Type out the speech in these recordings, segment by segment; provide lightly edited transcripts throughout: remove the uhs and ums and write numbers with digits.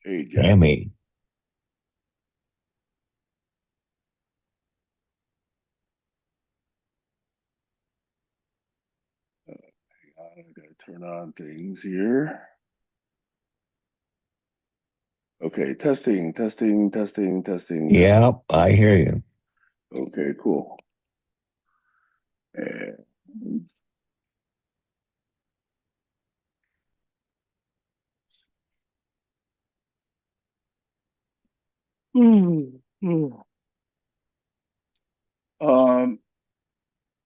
Hey, Jack. Tammy. I gotta turn on things here. Okay, testing, testing, testing, testing, testing. Yep, I hear you. Okay, cool. And, Hmm, hmm. um,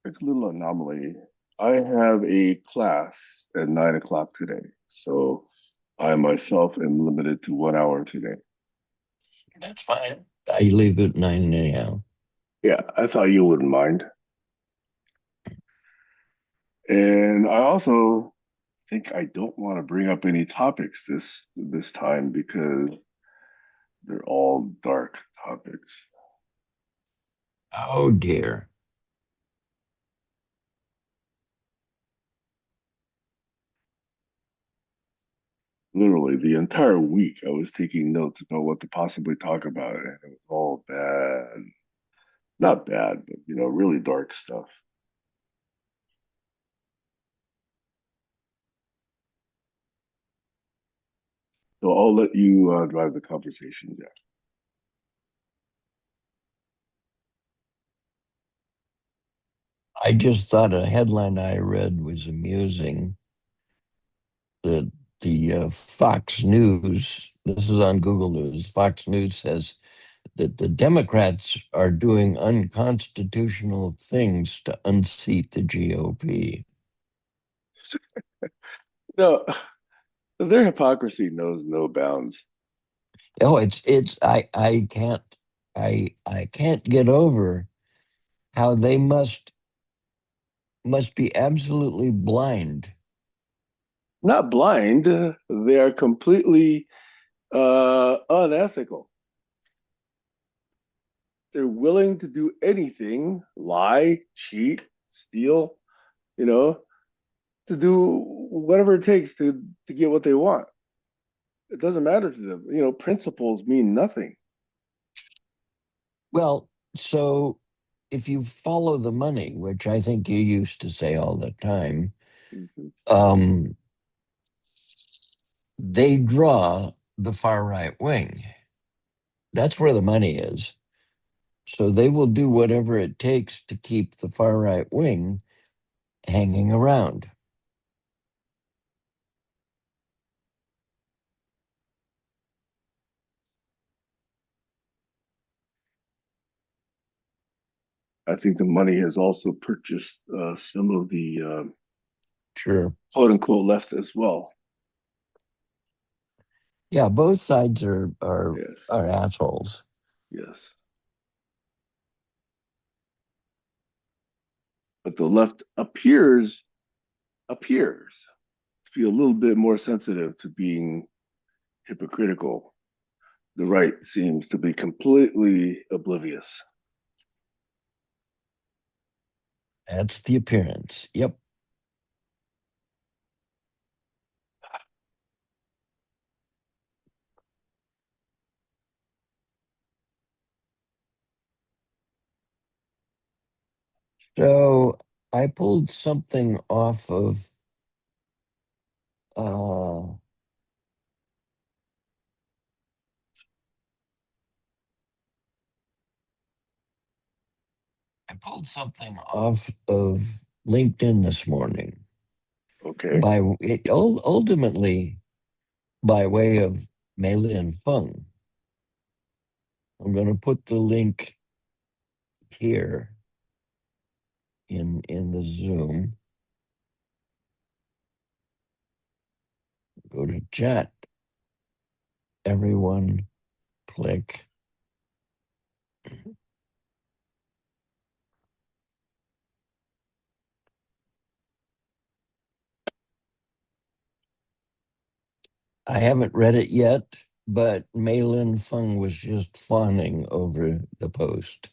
it's a little anomaly. I have a class at 9 o'clock today, so I myself am limited to 1 hour today. That's fine. I leave at 9 anyhow. Yeah, I thought you wouldn't mind. And I also think I don't want to bring up any topics this time because they're all dark topics. Oh dear. Literally, the entire week I was taking notes about what to possibly talk about, and it was all bad. Not bad, but really dark stuff. So I'll let you drive the conversation, Jack. I just thought a headline I read was amusing that the Fox News, this is on Google News, Fox News says that the Democrats are doing unconstitutional things to unseat the GOP. No, their hypocrisy knows no bounds. Oh, I can't get over how they must be absolutely blind. Not blind, they are completely unethical. They're willing to do anything, lie, cheat, steal, you know, to do whatever it takes to get what they want. It doesn't matter to them. Principles mean nothing. Well, so if you follow the money, which I think you used to say all the time, Mhm. um, they draw the far right wing. That's where the money is. So they will do whatever it takes to keep the far right wing hanging around. I think the money has also purchased some of the Sure. quote unquote left as well. Yeah, both sides are Yes, assholes. yes. But the left appears to be a little bit more sensitive to being hypocritical. The right seems to be completely oblivious. That's the appearance. Yep. So I pulled something off of uh I pulled something off of LinkedIn this morning Okay. ultimately by way of Meilin Feng. I'm going to put the link here in the Zoom. Go to chat. Everyone click. I haven't read it yet, but Meilin Feng was just fawning over the post.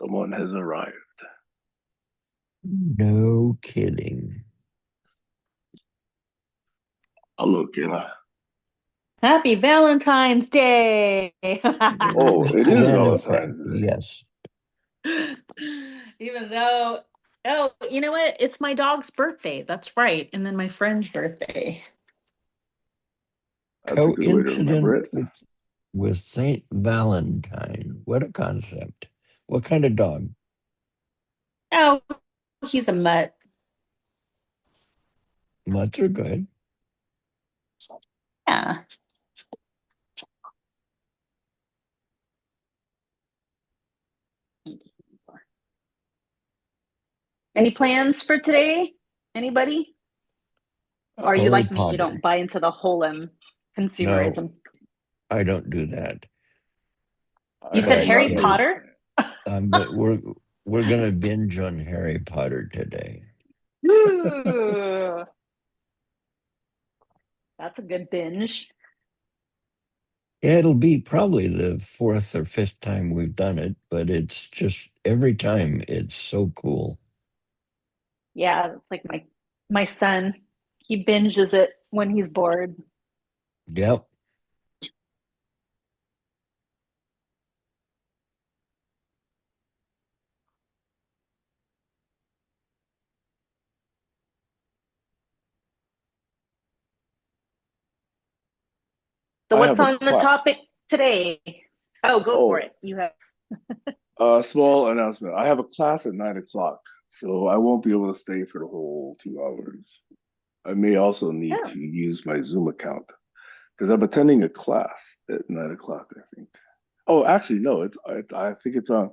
Someone has arrived. No kidding. Hello, Kayla. Happy Valentine's Day! Oh, Just it to is that effect, Valentine's Day. yes. Even though, oh, you know what? It's my dog's birthday. That's right. And then my friend's birthday. That's a good way to remember Coincident it. with Saint Valentine. What a concept. What kind of dog? Oh, he's a mutt. Mutts are good. Yeah. Any plans for today? Anybody? Or are you Uh, Harry like me? You don't Potter. buy into the whole No, consumerism. I don't do that. I You said have But Harry not made Potter? plans. I'm go- we're gonna binge on Harry Potter today. Ooh, that's a good binge. Yeah, it'll be probably the fourth or fifth time we've done it, but it's just every time it's so cool. Yeah, it's like my son. He binges it when he's bored. Yep. So I what's have a on the topic class. today? Oh, go for Oh, it. You have. small announcement. I have a class at 9 o'clock, so I won't be able to stay for the whole 2 hours. I may also need Oh, to use my Zoom account because I'm attending a class at 9 o'clock, I think. Oh, actually, no, I think it's on,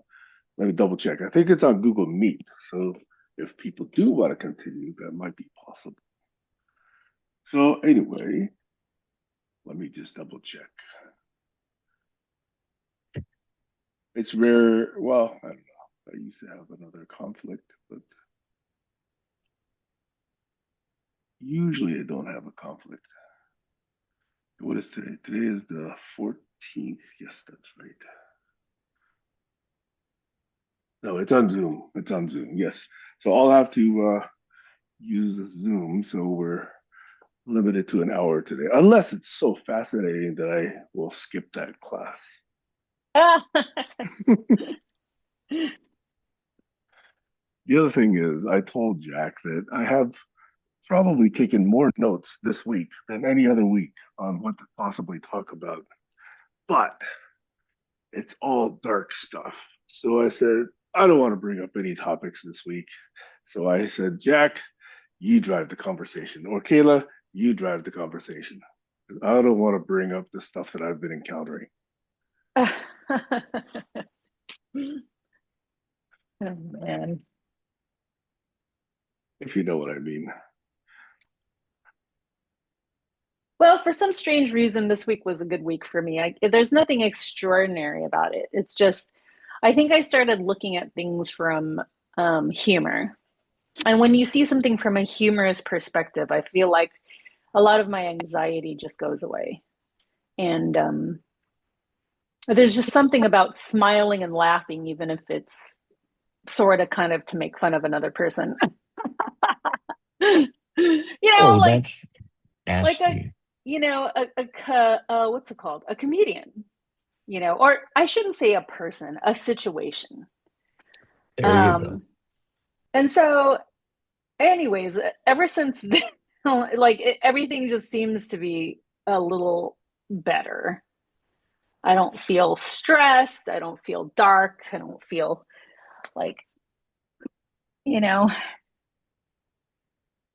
let me double check. I think it's on Google Meet. So if people do want to continue, that might be possible. So anyway, let me just double check. It's rare. Well, I don't know. I used to have another conflict, but usually I don't have a conflict. What is today? Today is the 14th. Yes, that's right. No, it's on Zoom. It's on Zoom. Yes. So I'll have to use Zoom. So we're limited to an hour today, unless it's so fascinating that I will skip that class. The other thing is, I told Jack that I have probably taken more notes this week than any other week on what to possibly talk about, but it's all dark stuff. So I said, I don't want to bring up any topics this week. So I said, Jack, you drive the conversation, or Kayla, you drive the conversation. I don't want to bring up the stuff that I've been encountering, Oh man. if you know what I mean. Well, for some strange reason, this week was a good week for me. There's nothing extraordinary about it. It's just, I think I started looking at things from humor. And when you see something from a humorous perspective, I feel like a lot of my anxiety just goes away. And there's just something about smiling and laughing, even if it's sort of kind of to make fun of another person. Oh, Like that's a nasty. what's it called? A comedian, or I shouldn't say a person, a situation. There you go. Um, and so, anyways, ever since then, everything just seems to be a little better. I don't feel stressed. I don't feel dark. I don't feel like, you know,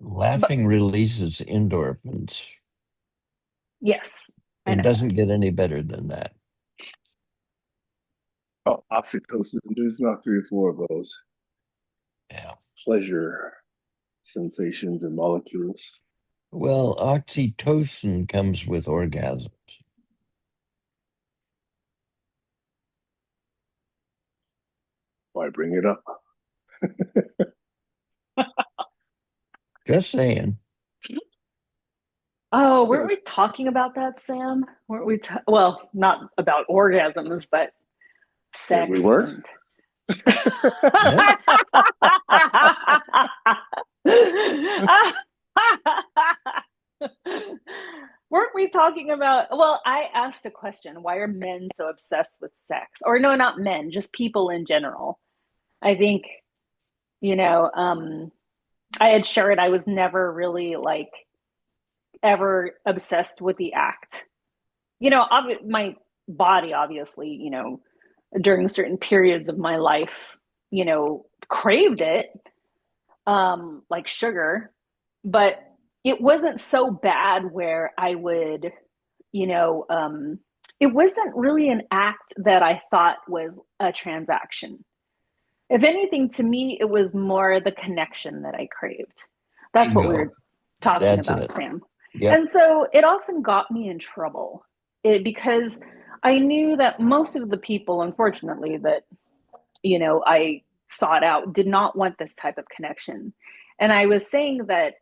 but Laughing releases endorphins. yes, I It know that. doesn't get any better than that. Oh, oxytocin, there's not three or four of those Yeah. pleasure sensations and molecules. Well, oxytocin comes with orgasms. Why bring it up? Just saying. Oh, weren't we Yes. talking about that, Sam? Weren't we? Well, not about orgasms, but Wait, we sex weren't? and. Yeah, Weren't we talking about? Well, I asked a question. Why are men so obsessed with sex? Or no, not men, just people in general. I think, you know, I had shared I was never really like ever obsessed with the act. My body, obviously, during certain periods of my life, craved it, like sugar, but it wasn't so bad where I would, you know, it wasn't really an act that I thought was a transaction. If anything, to me, it was more the connection that I craved. That's what we bingo. were talking That's about, it. Sam. Yep. And so it often got me in trouble because I knew that most of the people, unfortunately, that, I sought out did not want this type of connection. And I was saying that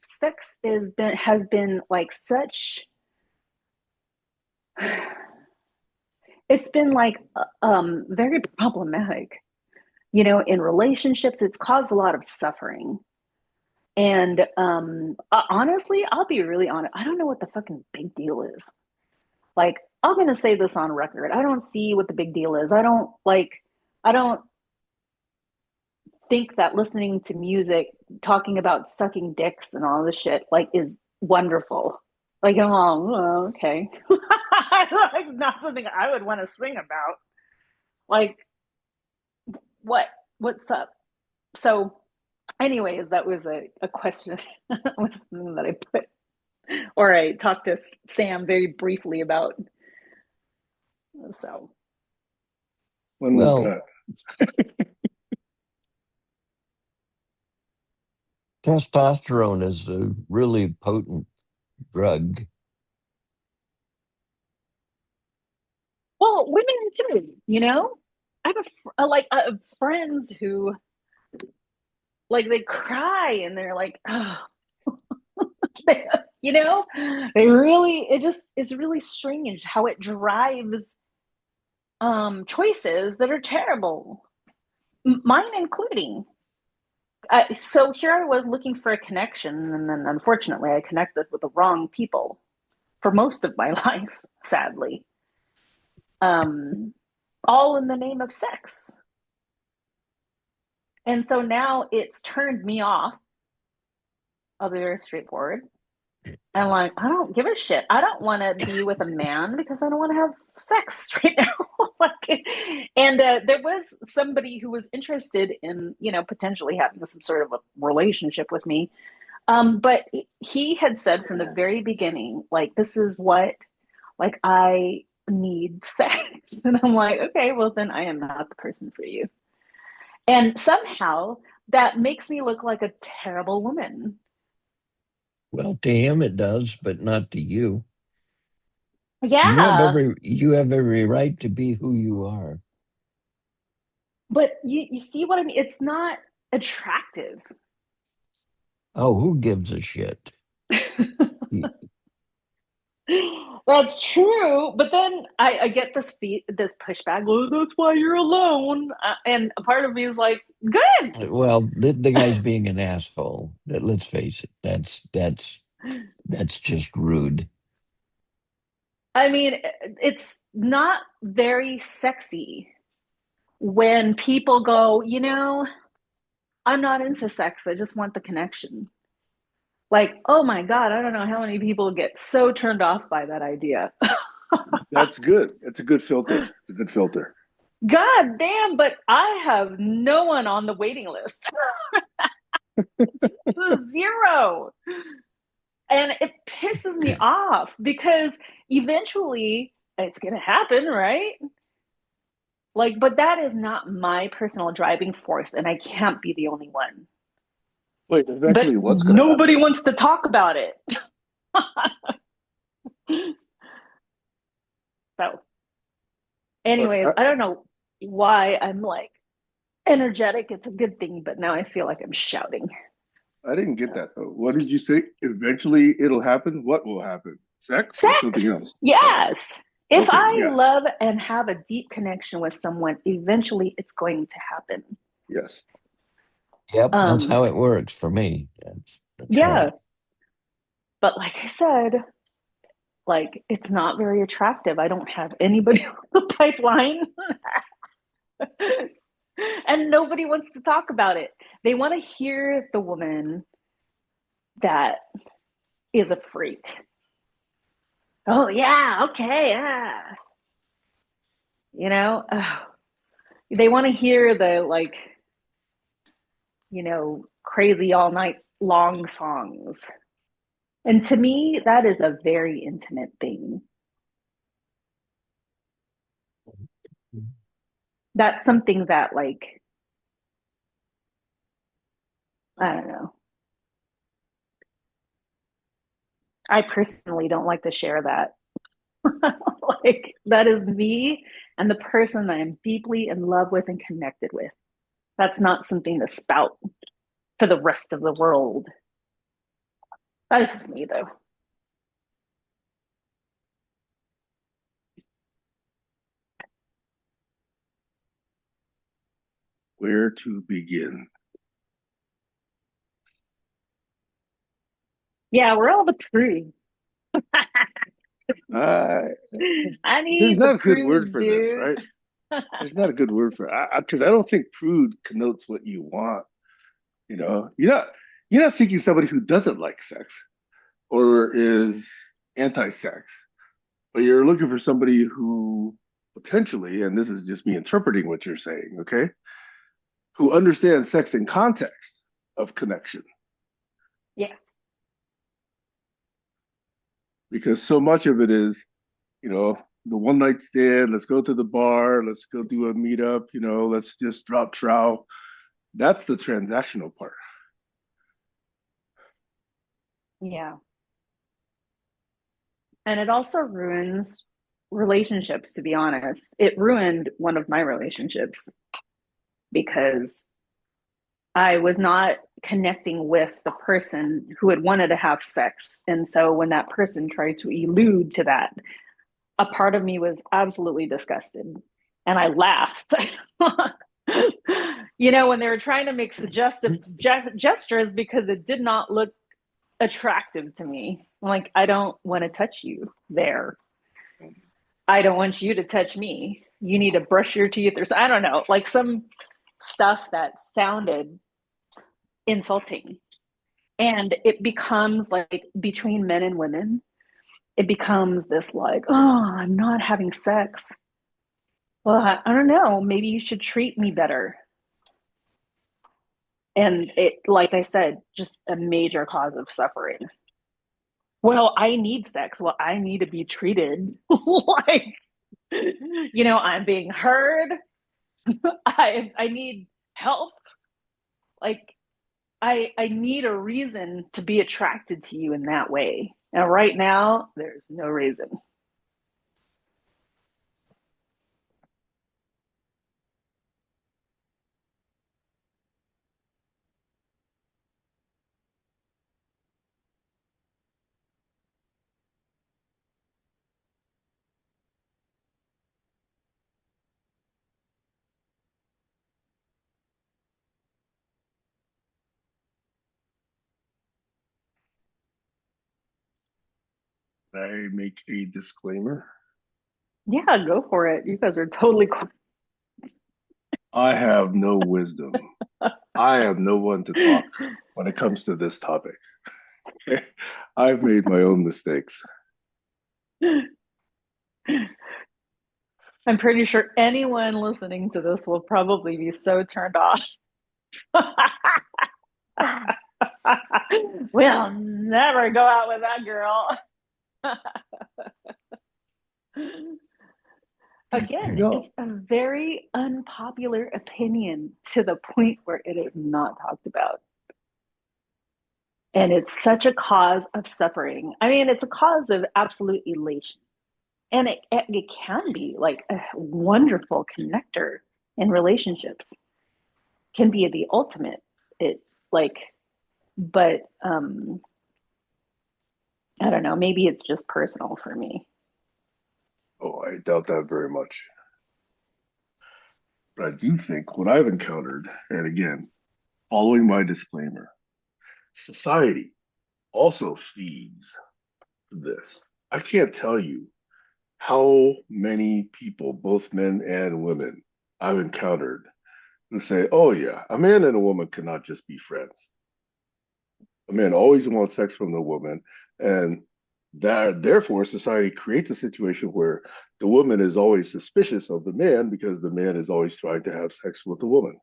sex has been like such, it's been like very problematic, in relationships. It's caused a lot of suffering. And honestly, I'll be really honest. I don't know what the fucking big deal is. Like, I'm going to say this on record. I don't see what the big deal is. I don't think that listening to music, talking about sucking dicks and all this shit, like, is wonderful. Like, I'm all, oh, okay. Like, not something I would want to sing about. Like, what? What's up? So, anyways, that was a question. Was something that I put, or I talked to Sam very briefly about. So, When was Well, that? testosterone is a really potent drug. well, women too, I have like I have friends who like they cry and they're like, oh, you know, they really it just is really strange how it drives choices that are terrible, mine including. So here I was looking for a connection, and then unfortunately I connected with the wrong people for most of my life, sadly. Um, all in the name of sex. And so now it's turned me off. I'll be very straightforward. And like, I don't give a shit. I don't want to be with a man because I don't want to have sex right now. Like, and there was somebody who was interested in, potentially having some sort of a relationship with me. But he had said from the very beginning, like, this is what, like, I need sex. And I'm like, okay, well, then I am not the person for you. And somehow that makes me look like a terrible woman. Well, to him it does, but not to you. Yeah, You have every right to be who you are. but you see what I mean? It's not attractive. Oh, who gives a shit? Y- That's true, but then I get this pushback. Oh, that's why you're alone, and a part of me is like, good. Well, the guy's being an asshole. Let's face it. That's just rude. I mean, it's not very sexy when people go, I'm not into sex. I just want the connection. Like, oh my God, I don't know how many people get so turned off by that idea. That's good. It's a good filter. It's a good filter. God damn, but I have no one on the waiting list. Zero. And it pisses me off because eventually it's going to happen, right? Like, but that is not my personal driving force, and I can't be the only one. Wait, But eventually what's going to nobody happen? wants to talk about it. So, But anyways, I don't know why I'm like energetic. It's a good thing, but now I feel like I'm shouting. I didn't get So, that though. What did you say? Eventually it'll happen? What will happen? Sex or something sex. else? Oh, Yes. If Okay, I yes, love and have a deep connection with someone, eventually it's going to happen. yes. Yep, that's Um, how it works for me. That's yeah, right. but like I said, like it's not very attractive. I don't have anybody on the pipeline. And nobody wants to talk about it. They want to hear the woman that is a freak. Oh yeah, okay, yeah. You know, they want to hear the like, crazy all night long songs. And to me, that is a very intimate thing. That's something that like, I don't know. I personally don't like to share that. Like that is me and the person that I'm deeply in love with and connected with. That's not something to spout for the rest of the world. That's just me though. Where to begin? Yeah, we're all the prudes. Uh, I there's need the not a good word prudes, for this, dude. right? There's not a good word for it because I don't think prude connotes what you want. You know, you're not seeking somebody who doesn't like sex or is anti-sex, but you're looking for somebody who potentially, and this is just me interpreting what you're saying, okay, who understands sex in context of connection. Yes. Because so much of it is, you know, the one night stand, let's go to the bar, let's go do a meetup, let's just drop trow. That's the transactional part. Yeah. And it also ruins relationships, to be honest. It ruined one of my relationships because I was not connecting with the person who had wanted to have sex. And so when that person tried to allude to that, a part of me was absolutely disgusted. And I laughed. When they were trying to make suggestive gestures because it did not look attractive to me. I'm like, I don't want to touch you there. I don't want you to touch me. You need to brush your teeth or so. I don't know, like some stuff that sounded insulting. And it becomes like between men and women, it becomes this like, oh, I'm not having sex. Well, I don't know. Maybe you should treat me better. And it, like I said, just a major cause of suffering. Well, I need sex. Well, I need to be treated like, I'm being heard. I need help. Like I need a reason to be attracted to you in that way. And right now, there's no reason. I make a disclaimer. Yeah, go for it. You guys are totally cool. I have no wisdom. I am no one to talk when it comes to this topic. Okay? I've made my own mistakes. I'm pretty sure anyone listening to this will probably be so turned off. We'll never go out with that girl. Again, No, it's a very unpopular opinion to the point where it is not talked about. And it's such a cause of suffering. I mean, it's a cause of absolute elation. And it can be like a wonderful connector in relationships, can be the ultimate. It like, but I don't know, maybe it's just personal for me. oh, doubt that very much. But I do think what I've encountered, and again, following my disclaimer, society also feeds this. I can't tell you how many people, both men and women, I've encountered who say, oh, yeah, a man and a woman cannot just be friends. A man always wants sex from the woman. And that therefore society creates a situation where the woman is always suspicious of the man because the man is always trying to have sex with the woman.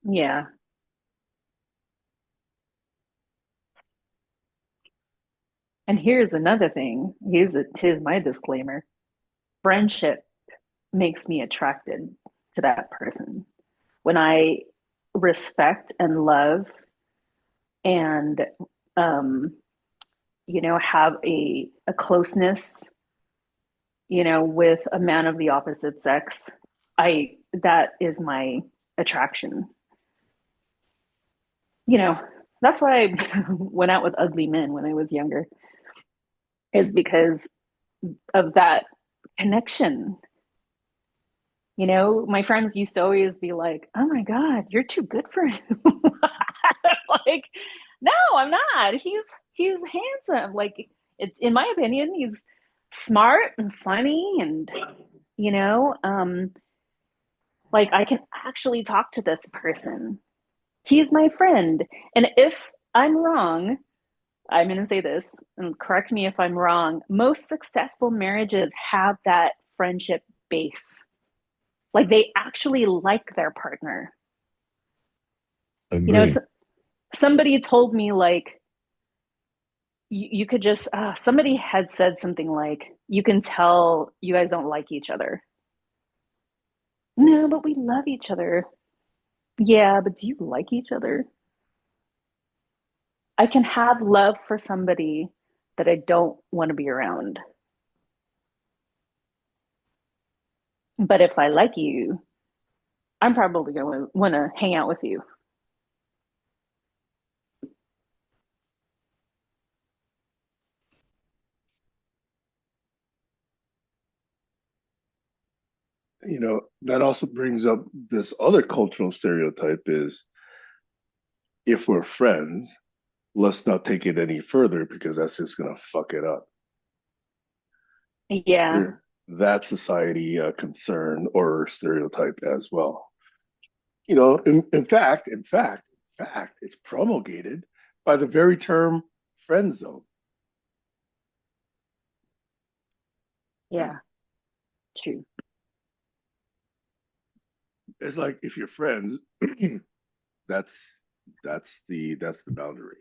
Yeah. And here's another thing. Here's my disclaimer. Friendship makes me attracted to that person. When I respect and love and um, have a closeness, with a man of the opposite sex, I that is my attraction. You know, that's why I went out with ugly men when I was younger, is because of that connection. My friends used to always be like, "Oh my God, you're too good for him." Like, no, I'm not. He's handsome. Like, it's in my opinion, he's smart and funny, and you know, um, like I can actually talk to this person. He's my friend, and if I'm wrong, I'm going to say this, and correct me if I'm wrong. Most successful marriages have that friendship base. Like they actually like their partner. You know, Agree. so, somebody told me like you could just somebody had said something like you can tell you guys don't like each other. No, but we love each other. Yeah, but do you like each other? I can have love for somebody that I don't want to be around. But if I like you, I'm probably going to want to hang out with you. That also brings up this other cultural stereotype is if we're friends, let's not take it any further because that's just going to fuck it up. Yeah. Is that society concern or stereotype as well? In fact, it's promulgated by the very term friend zone. Yeah. True. It's like if you're friends, that's that's the boundary.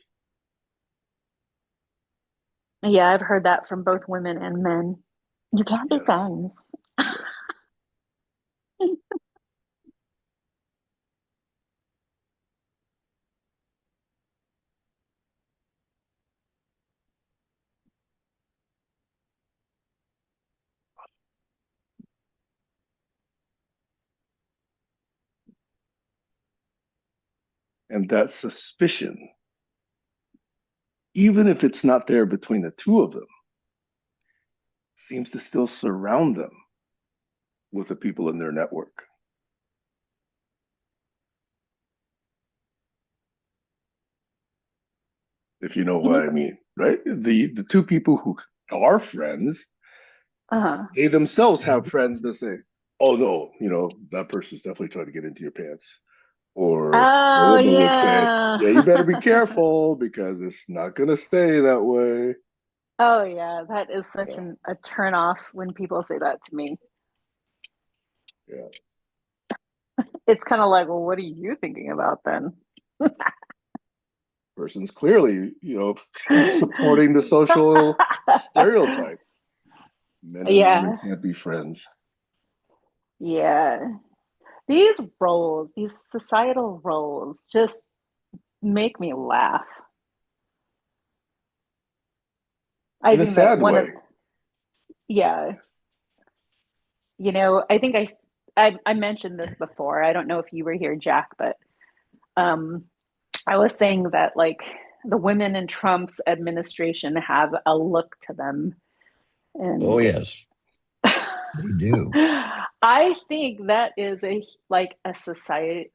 Yeah, I've heard that from both women and men. You can't be Yes, friends. yes, and that suspicion, even if it's not there between the two of them, seems to still surround them with the people in their network. If you know You what know, I mean, right? The two people who are friends, uh-huh. they themselves have friends that say, "Oh no, that person's definitely trying to get into your pants." Or the Oh woman would say, yeah. "Yeah, you better be careful because it's not gonna stay that way." Oh yeah, that is such Yeah, a turn off when people say that to me. yeah. It's kind of like, well, what are you thinking about then? Person's clearly, supporting the social stereotype. Men and women Yeah, can't be friends. yeah. These roles, these societal roles, just make me laugh. I In a think that sad one of, way. yeah, I think I mentioned this before. I don't know if you were here, Jack, but um, I was saying that like the women in Trump's administration have a look to them. Oh, And yes, they do. I think that is a like a societal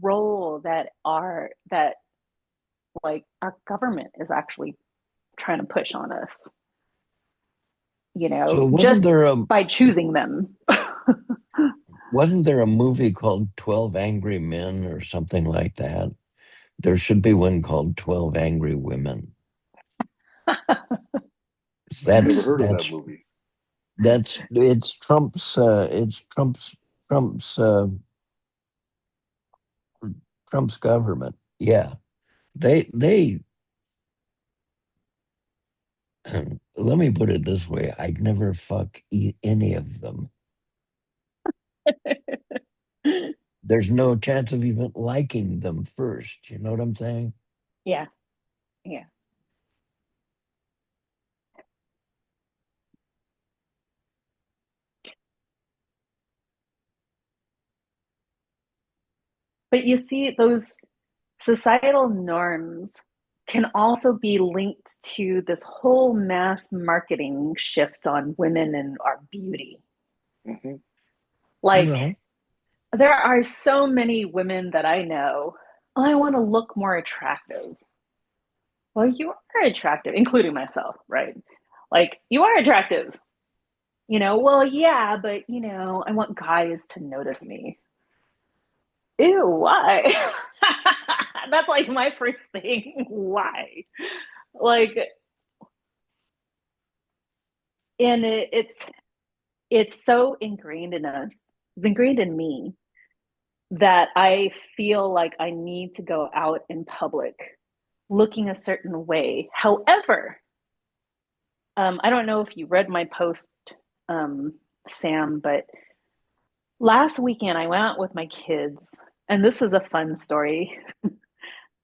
role that our government is actually trying to push on us, So just by choosing them. wasn't there a movie called 12 Angry Men or something like that? There should be one called 12 Angry Women. Never That's heard of that that's movie. it's Trump's government. Yeah. They let me put it this way. I'd never fuck any of them. There's no chance of even liking them first. You know what I'm saying? Yeah, yeah. But you see, those societal norms can also be linked to this whole mass marketing shift on women and our beauty. Hmm. Like, Well, there are so many women that I know, I want to look more attractive. Well, you are attractive, including myself, right? Like, you are attractive. Well, yeah, but I want guys to notice me. Ew, why? That's like my first thing. Why? Like, and it's so ingrained in us. It's ingrained in me that I feel like I need to go out in public looking a certain way. However, I don't know if you read my post, um, Sam, but last weekend I went out with my kids, and this is a fun story.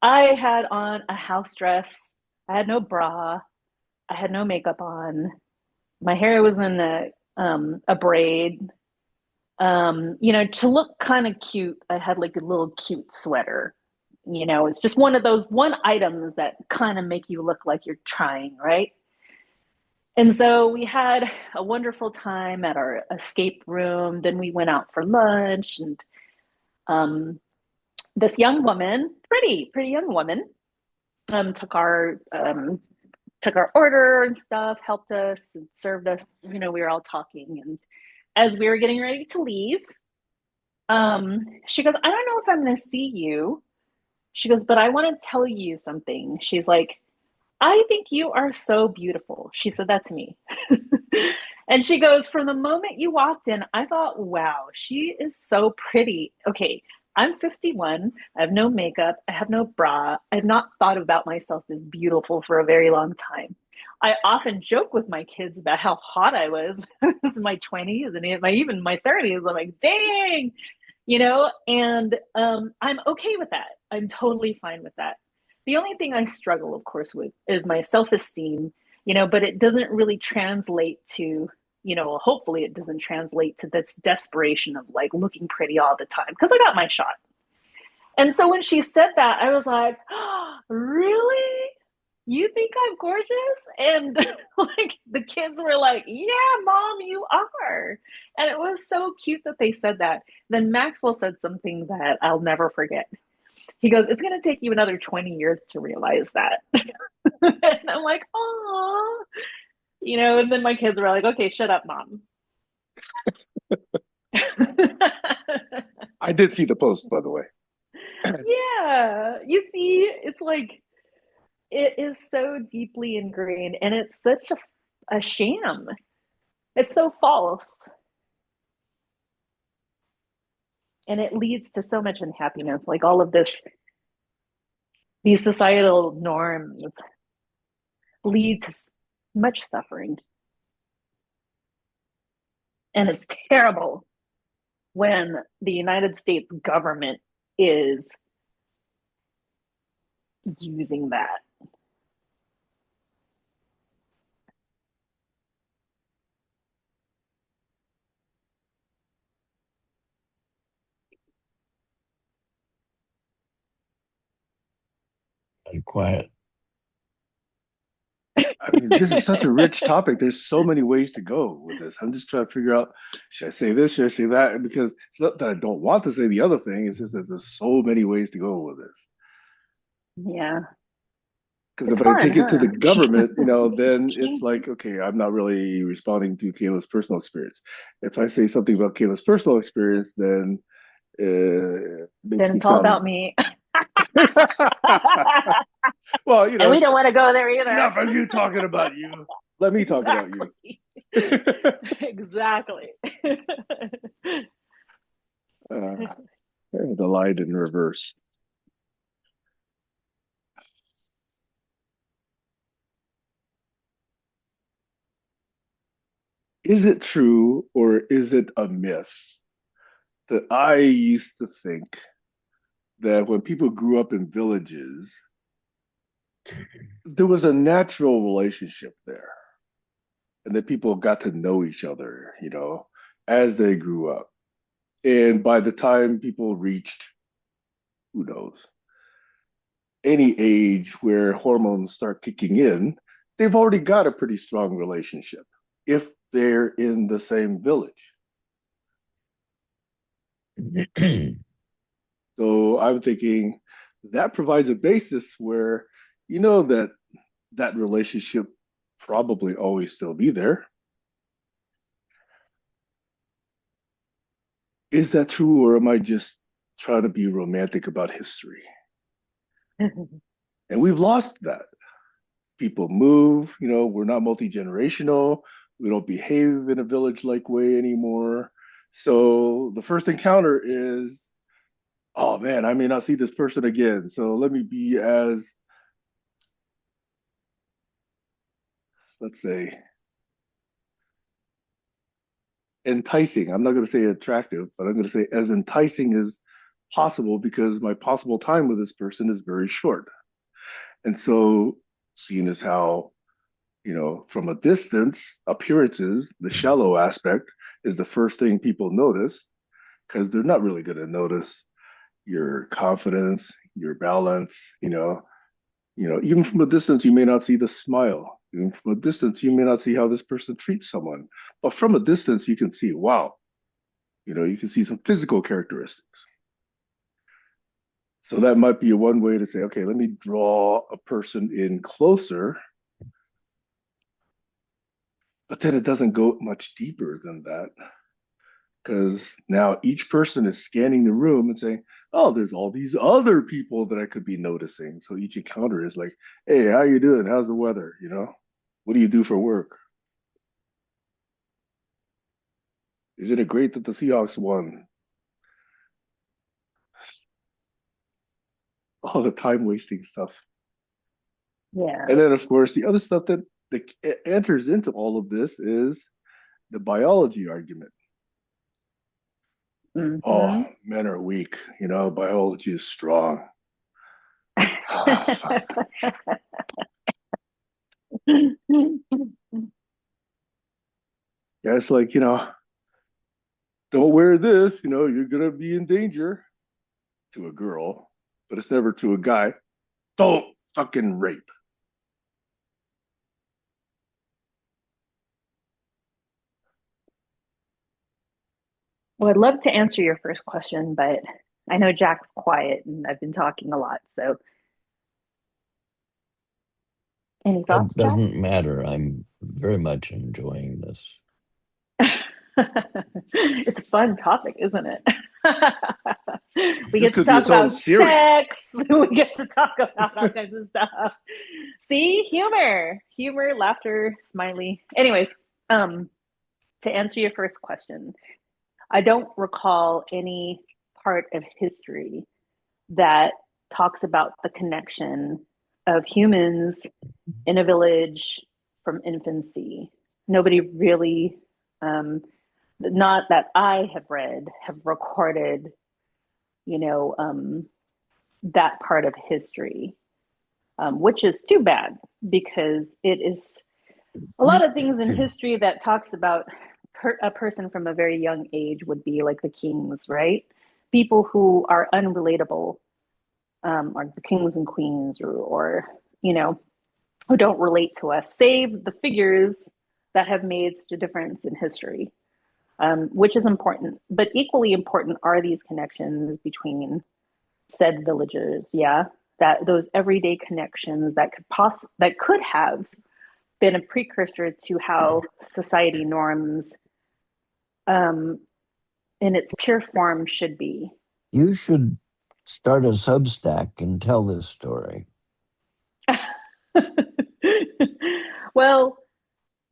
I had on a house dress. I had no bra. I had no makeup on. My hair was in a braid. To look kind of cute, I had like a little cute sweater. It's just one of those one items that kind of make you look like you're trying, right? And so we had a wonderful time at our escape room. Then we went out for lunch, and um, this young woman, pretty young woman, um, took our um, took our order and stuff, helped us and served us. We were all talking, and as we were getting ready to leave, she goes, "I don't know if I'm going to see you." She goes, "But I want to tell you something." She's like, "I think you are so beautiful." She said that to me. And she goes, "From the moment you walked in, I thought, wow, she is so pretty." Okay, I'm 51. I have no makeup. I have no bra. I have not thought about myself as beautiful for a very long time. I often joke with my kids about how hot I was when I was in my 20s and even my 30s. I'm like, dang, and I'm okay with that. I'm totally fine with that. The only thing I struggle, of course, with is my self esteem, but it doesn't really translate to, hopefully it doesn't translate to this desperation of like looking pretty all the time because I got my shot. And so when she said that, I was like, oh, really? You think I'm gorgeous? And like the kids were like, yeah, mom, you are. And it was so cute that they said that. Then Maxwell said something that I'll never forget. He goes, it's going to take you another 20 years to realize that. And I'm like, oh, and then my kids were like, okay, shut up, mom. I did see the post, by the way. Yeah, you see, it's like it is so deeply ingrained and it's such a sham. It's so false. And it leads to so much unhappiness. Like all of these societal norms lead to much suffering. And it's terrible when the United States government is using that. Quiet. I mean, this is such a rich topic. There's so many ways to go with this. I'm just trying to figure out, should I say this? Should I say that? And because it's not that I don't want to say the other thing. It's just that there's so many ways to go with this. Yeah. Because It's if I fun, take it to the huh? government, then it's like, okay, I'm not really responding to Kayla's personal experience. If I say something about Kayla's personal experience, then it makes Then me it's all sound. about me. Well, And we don't want to go there either. enough of you talking about you. Let me talk about you. Exactly. Exactly. uh, the line in reverse. Is it true or is it a myth that I used to think that when people grew up in villages, there was a natural relationship there and that people got to know each other, as they grew up. And by the time people reached, who knows, any age where hormones start kicking in, they've already got a pretty strong relationship if they're in the same village. So I'm thinking that provides a basis where that that relationship probably always still be there. Is that true, or am I just trying to be romantic about history? And we've lost that. People move, we're not multi-generational. We don't behave in a village-like way anymore. So the first encounter is, oh man, I may not see this person again. So let me be as, let's say, enticing. I'm not going to say attractive, but I'm going to say as enticing as possible because my possible time with this person is very short. And so, seeing as how, from a distance, appearances, the shallow aspect is the first thing people notice because they're not really going to notice your confidence, your balance, even from a distance, you may not see the smile. Even from a distance, you may not see how this person treats someone. But from a distance, you can see, wow, you can see some physical characteristics. So that might be one way to say, okay, let me draw a person in closer, but then it doesn't go much deeper than that because now each person is scanning the room and saying, oh, there's all these other people that I could be noticing. So each encounter is like, hey, how you doing? How's the weather? What do you do for work? Isn't it great that the Seahawks won? All the time wasting stuff. Yeah. And then, of course, the other stuff that enters into all of this is the biology argument. Oh, Mm-hmm. men are weak. Biology is strong. Oh, fuck. Yeah, it's like, don't wear this, you're going to be in danger to a girl, but it's never to a guy. Don't fucking rape. Well, I'd love to answer your first question, but I know Jack's quiet and I've been talking a lot. So, any That thoughts, Jack? doesn't matter. I'm very much enjoying this. It's a fun topic, isn't it? We This get to could be talk its own about series. sex. We get to talk about all kinds of stuff. See, humor, laughter, smiley. Anyways, to answer your first question, I don't recall any part of history that talks about the connection of humans in a village from infancy. Nobody really, not that I have read, have recorded, you know, that part of history, which is too bad because it is a lot of things in history that talks about a person from a very young age would be like the kings, right? People who are unrelatable or the kings and queens, or who don't relate to us, save the figures that have made such a difference in history, which is important. But equally important are these connections between said villagers. Yeah, that those everyday connections that could have been a precursor to how society norms, um, in its pure form, should be. You should start a Substack and tell this story. Well,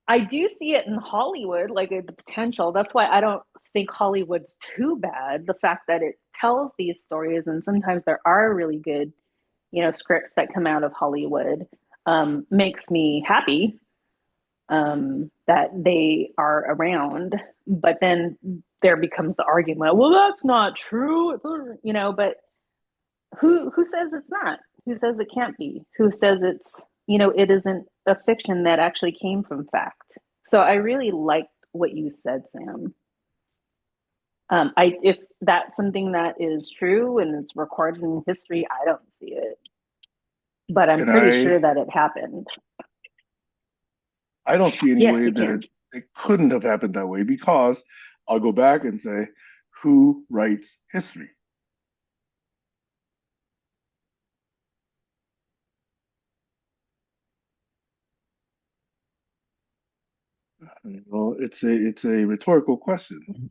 I do see it in Hollywood, like the potential. That's why I don't think Hollywood's too bad. The fact that it tells these stories, and sometimes there are really good, scripts that come out of Hollywood, makes me happy, that they are around. But then there becomes the argument, well, that's not true, but who says it's not? Who says it can't be? Who says it isn't a fiction that actually came from fact? So I really liked what you said, Sam. If that's something that is true and it's recorded in history, I don't see it, but I'm Can pretty I? sure that it happened. I don't see any Yes, way you that can. it couldn't have happened that way because I'll go back and say, who writes history? It's a rhetorical question.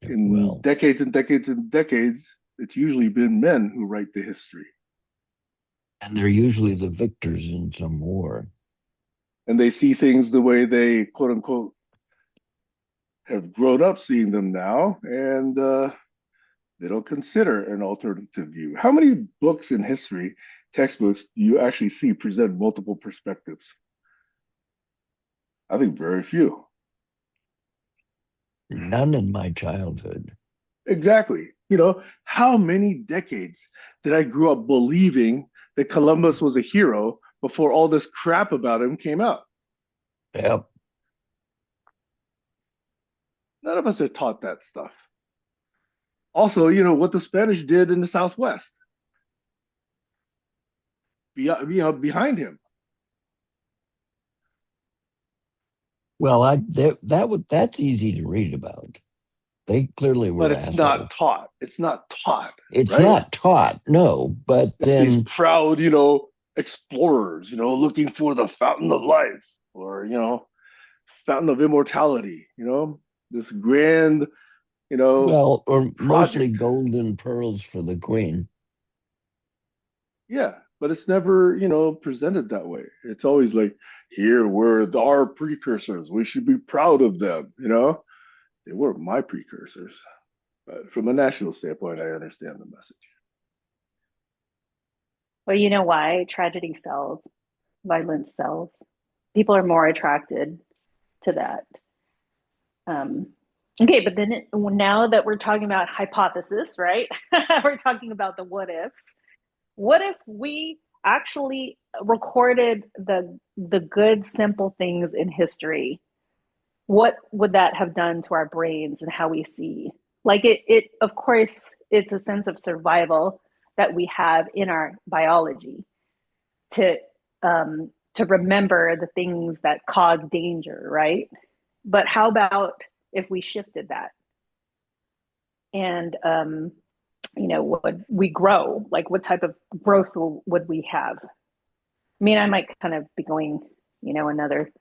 In Well, decades and decades and decades, it's usually been men who write the history, and they're usually the victors in some war. and they see things the way they quote unquote have grown up seeing them now, and they don't consider an alternative view. How many books in history, textbooks, do you actually see present multiple perspectives? I think very few. None in my childhood. Exactly. How many decades did I grow up believing that Columbus was a hero before all this crap about him came out? Yep. None of us are taught that stuff. Also, what the Spanish did in the Southwest, behind him. Well, that's easy to read about. They clearly But were it's assholes. not taught. It's not taught, It's right? not taught, no, but It's these then, proud, explorers, looking for the fountain of life or, fountain of immortality, this grand, well, or mostly project. golden pearls for the queen. Yeah, but it's never, presented that way. It's always like, here were our precursors. We should be proud of them. They weren't my precursors. But from a national standpoint, I understand the message. Well, you know why tragedy sells, violence sells. People are more attracted to that. Um, okay, but then now that we're talking about hypothesis, right? We're talking about the what ifs. What if we actually recorded the good, simple things in history? What would that have done to our brains and how we see? Like it of course, it's a sense of survival that we have in our biology to remember the things that cause danger, right? But how about if we shifted that and would we grow? Like, what type of growth would we have? I mean, I might kind of be going, another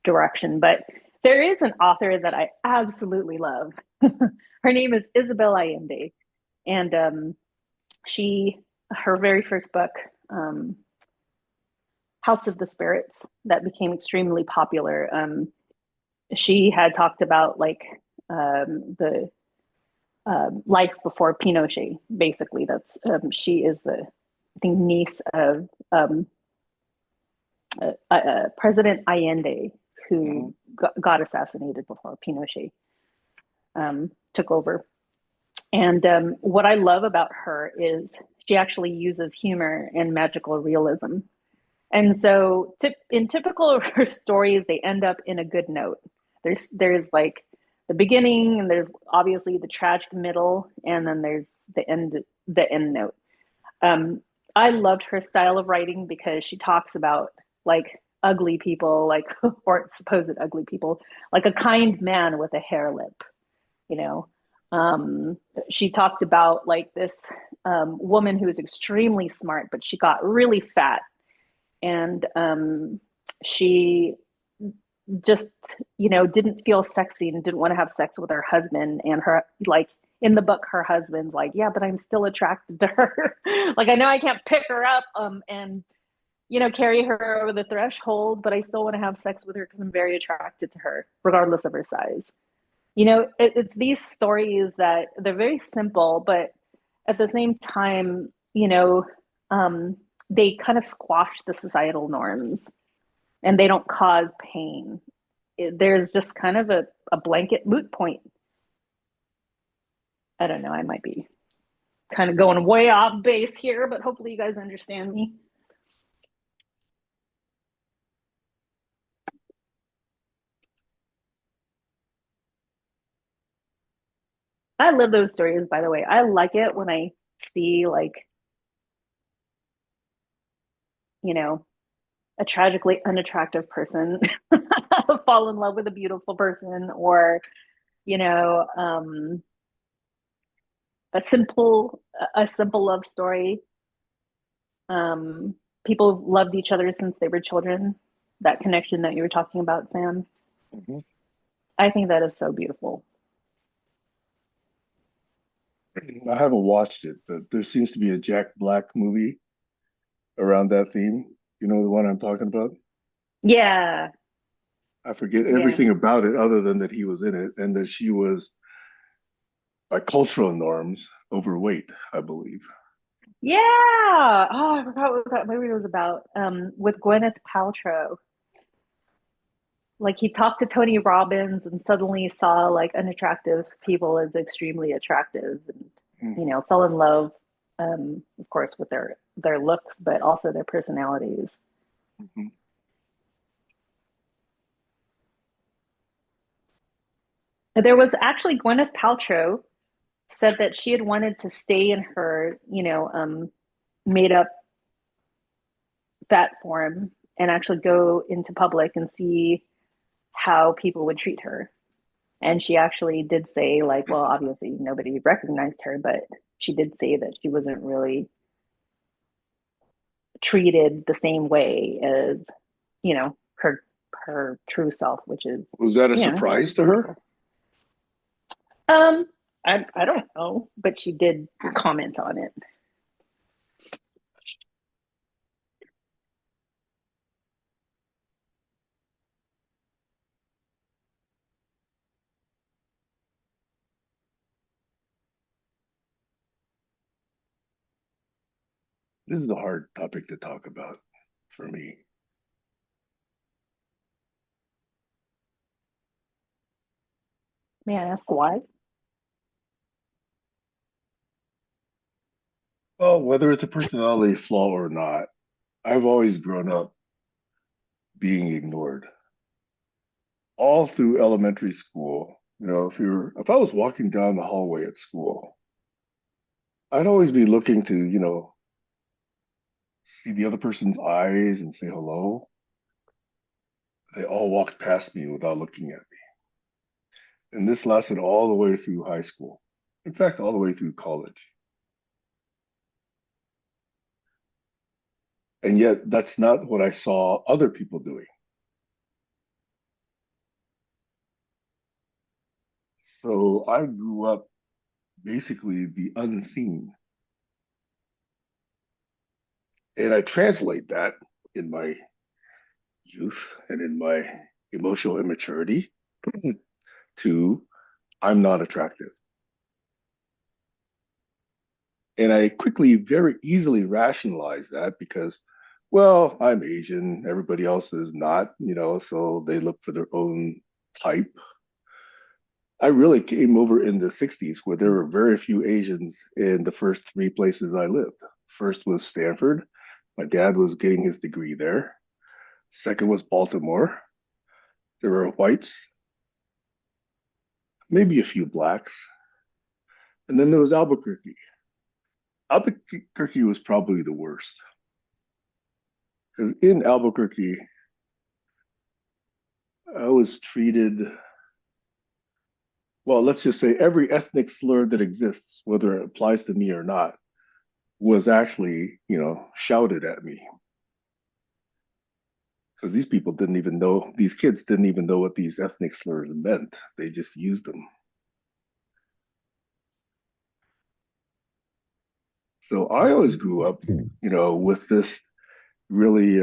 direction, but there is an author that I absolutely love. Her name is Isabel Allende, and her very first book, um, House of the Spirits, that became extremely popular. She had talked about like the life before Pinochet. Basically, that's she is the I think niece of President Allende, Mhm. who got assassinated before Pinochet took over. And what I love about her is she actually uses humor and magical realism. And so, in typical of her stories, they end up in a good note. There's like the beginning, and there's obviously the tragic middle, and then there's the end note. Um, I loved her style of writing because she talks about like ugly people, like or supposed ugly people, like a kind man with a hair lip, you know. Um, she talked about like this woman who was extremely smart, but she got really fat, and she just didn't feel sexy and didn't want to have sex with her husband. And her, like, in the book, her husband's like, yeah, but I'm still attracted to her. Like, I know I can't pick her up and carry her over the threshold, but I still want to have sex with her because I'm very attracted to her regardless of her size. It's these stories that they're very simple, but at the same time, um, they kind of squash the societal norms and they don't cause pain. There's just kind of a blanket moot point. I don't know. I might be kind of going way off base here, but hopefully you guys understand me. I love those stories, by the way. I like it when I see, like, you know, a tragically unattractive person fall in love with a beautiful person, or, you know, a simple love story. People loved each other since they were children. That connection that you were talking about, Sam. Mhm. I think that is so beautiful. I haven't watched it, but there seems to be a Jack Black movie around that theme. You know the one I'm talking about? Yeah, I forget yeah, everything about it other than that he was in it and that she was, by cultural norms, overweight, I believe. yeah. Oh, I forgot what that movie was about. With Gwyneth Paltrow. Like, he talked to Tony Robbins and suddenly saw like unattractive people as extremely attractive, and fell in love, of course, with their looks, but also their personalities. Mm-hmm. There was actually Gwyneth Paltrow said that she had wanted to stay in her, made up fat form and actually go into public and see how people would treat her. And she actually did say, like, well, obviously nobody recognized her, but she did say that she wasn't really treated the same way as, her true self, which is, Was that a it's surprise to her? beautiful. Um, I don't know, but she did comment on it. This is a hard topic to talk about for me. May I ask why? Well, whether it's a personality flaw or not, I've always grown up being ignored all through elementary school. If I was walking down the hallway at school, I'd always be looking to, see the other person's eyes and say hello. They all walked past me without looking at me. And this lasted all the way through high school. In fact, all the way through college. And yet, that's not what I saw other people doing. So I grew up basically the unseen. And I translate that in my youth and in my emotional immaturity to I'm not attractive. And I quickly, very easily rationalized that because, well, I'm Asian, everybody else is not, so they look for their own type. I really came over in the 60s where there were very few Asians in the first three places I lived. First was Stanford. My dad was getting his degree there. Second was Baltimore. There were whites, maybe a few blacks. And then there was Albuquerque. Albuquerque was probably the worst because in Albuquerque, I was treated well. Let's just say every ethnic slur that exists, whether it applies to me or not, was actually, shouted at me because these people didn't even know, these kids didn't even know what these ethnic slurs meant. They just used them. So I always grew up, with this really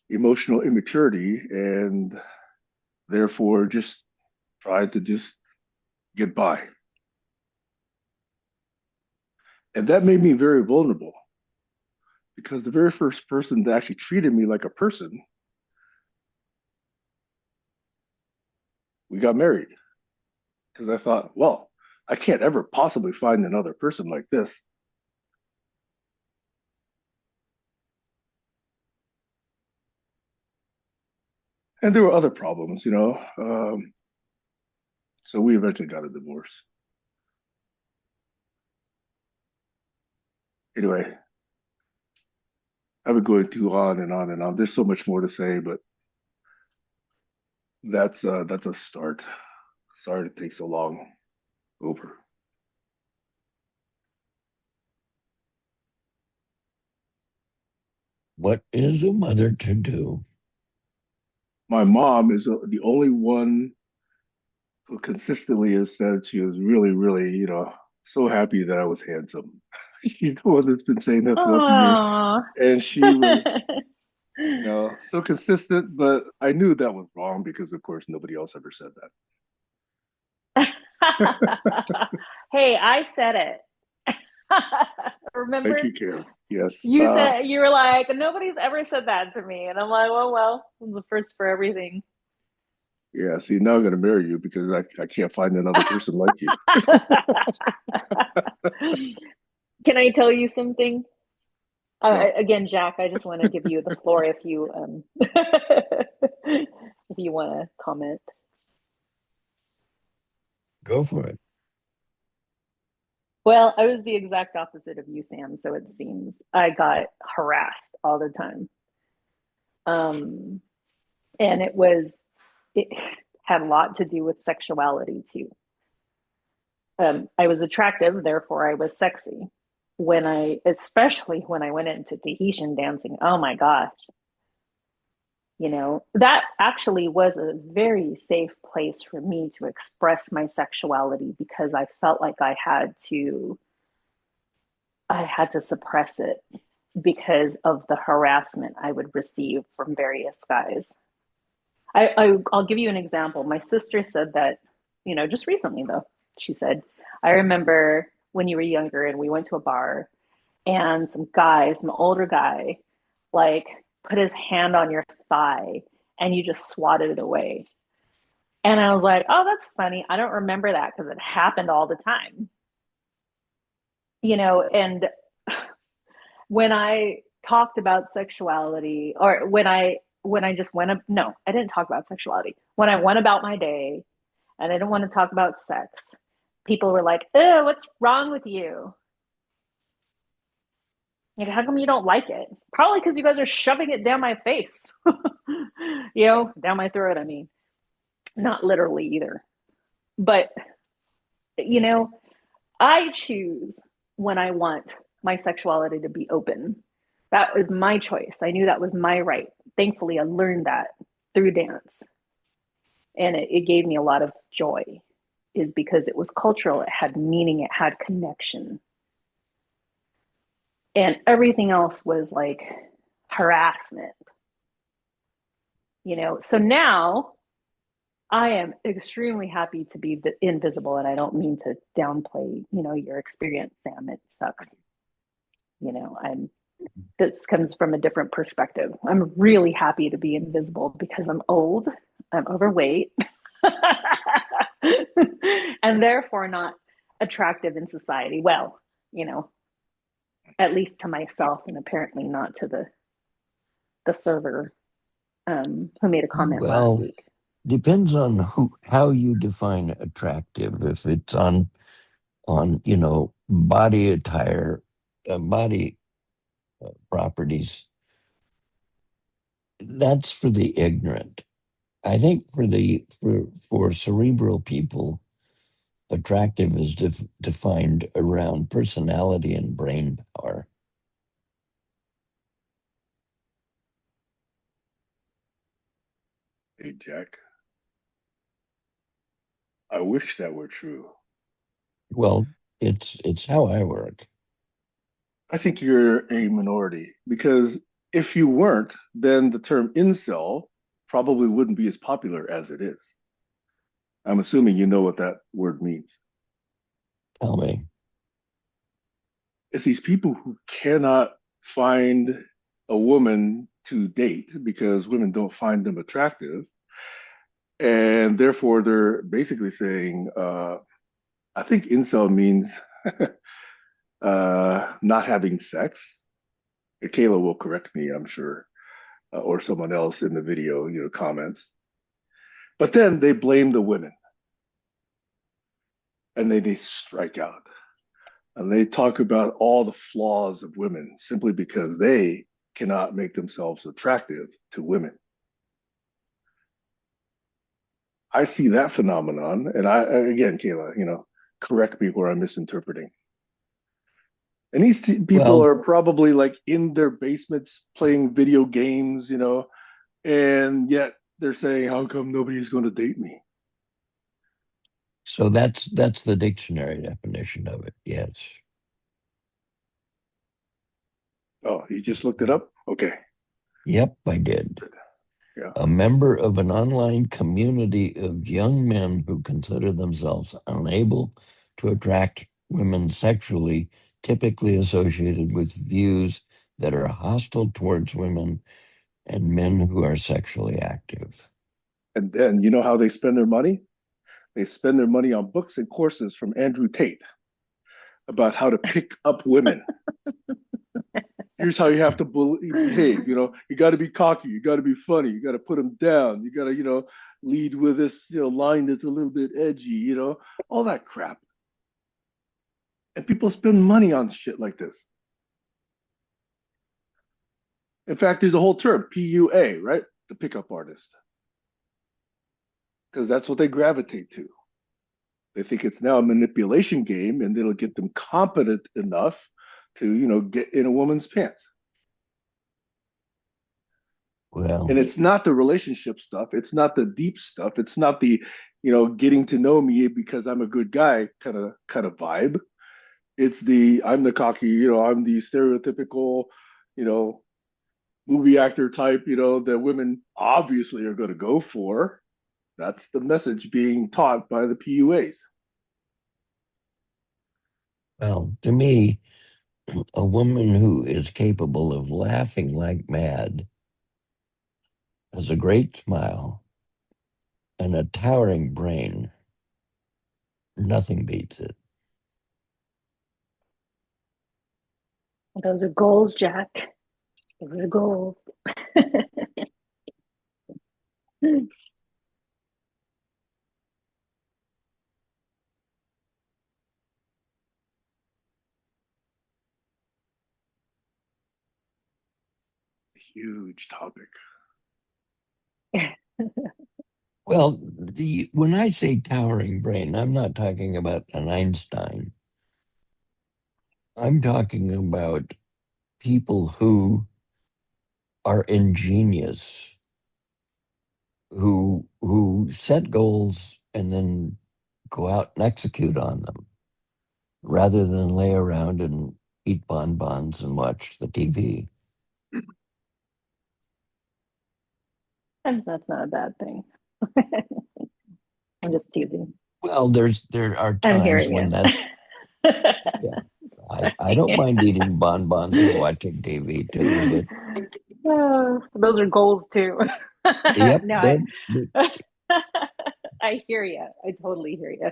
emotional immaturity and therefore just tried to just get by. And that made me very vulnerable because the very first person that actually treated me like a person, we got married. Because I thought, well, I can't ever possibly find another person like this. And there were other problems, so we eventually got a divorce. Anyway, I've been going too on and on and on. There's so much more to say, but that's a start. Sorry to take so long. Over. What is a mother to do? My mom is the only one who consistently has said she was really, really, so happy that I was handsome. She's the one that's been saying that throughout the years. Aww. And she was, so consistent, but I knew that was wrong because, of course, nobody else ever said that. Hey, I said it. Thank Remember? you, Kayla. Yes. You said you were like, nobody's ever said that to me. And I'm like, well, I'm the first for everything. Yeah. See, now I'm going to marry you because I can't find another person like you. Can I tell you something? No, Again, Jack, I just want to give you the floor if you if you want to comment. Go for it. Well, I was the exact opposite of you, Sam, so it seems. I got harassed all the time. Um, and it had a lot to do with sexuality too. I was attractive, therefore I was sexy. Especially when I went into Tahitian dancing, oh my gosh, that actually was a very safe place for me to express my sexuality because I felt like I had to suppress it because of the harassment I would receive from various guys. I'll give you an example. My sister said that, just recently though, she said, I remember when you were younger and we went to a bar and some older guy, like put his hand on your thigh and you just swatted it away. And I was like, oh, that's funny. I don't remember that because it happened all the time, and when I talked about sexuality or when I just went up, no, I didn't talk about sexuality. When I went about my day and I didn't want to talk about sex, people were like, "Oh, what's wrong with you? Like, how come you don't like it?" Probably because you guys are shoving it down my face, down my throat. I mean, not literally either, but you know, I choose when I want my sexuality to be open. That was my choice. I knew that was my right. Thankfully, I learned that through dance. And it gave me a lot of joy, is because it was cultural, it had meaning, it had connection. And everything else was like harassment, So now I am extremely happy to be invisible. And I don't mean to downplay, your experience, Sam. It sucks. I'm this comes from a different perspective. I'm really happy to be invisible because I'm old, I'm overweight, and therefore not attractive in society. Well, you know, at least to myself, and apparently not to the server who made a comment last Well, week. depends on how you define attractive. If it's on body attire, body properties, that's for the ignorant. I think for cerebral people, attractive is defined around personality and brain power. Hey, Jack, I wish that were true. Well, it's how I work. I think you're a minority because if you weren't, then the term incel probably wouldn't be as popular as it is. I'm assuming you know what that word means. Tell me. It's these people who cannot find a woman to date because women don't find them attractive. And therefore, they're basically saying, I think incel means not having sex. Kayla will correct me, I'm sure, or someone else in the video, comments. But then they blame the women and they strike out and they talk about all the flaws of women simply because they cannot make themselves attractive to women. I see that phenomenon, and again, Kayla, correct me where I'm misinterpreting. And these people Well, are probably like in their basements playing video games, and yet they're saying, "How come nobody's going to date me?" so that's the dictionary definition of it. Yes. Oh, you just looked it up? Okay, Yep, I did. yeah. A member of an online community of young men who consider themselves unable to attract women sexually, typically associated with views that are hostile towards women and men who are sexually active. And then you know how they spend their money? They spend their money on books and courses from Andrew Tate about how to pick up women. Here's how you have to behave. You got to be cocky. You got to be funny. You got to put them down. You got to, lead with this, line that's a little bit edgy. All that crap. And people spend money on shit like this. In fact, there's a whole term, PUA, right? The pickup artist, because that's what they gravitate to. They think it's now a manipulation game, and it'll get them competent enough to, get in a woman's pants. Well, And it's not the relationship stuff. It's not the deep stuff. It's not the, getting to know me because I'm a good guy kind of vibe. It's the I'm the cocky, I'm the stereotypical, you know, movie actor type, that women obviously are going to go for. That's the message being taught by the PUAs. to me, a woman who is capable of laughing like mad, has a great smile, and a towering brain, nothing beats it. Those are goals, Jack. Those are goals. Huge topic. Well, when I say towering brain, I'm not talking about an Einstein. I'm talking about people who are ingenious, who set goals and then go out and execute on them, rather than lay around and eat bonbons and watch the TV. And that's not a bad thing. I'm just teasing. Well, there are I'm times hearing when that's it. yeah. I don't mind eating bonbons and watching TV too, but Those are goals too. yep, No, I hear you. I totally hear you.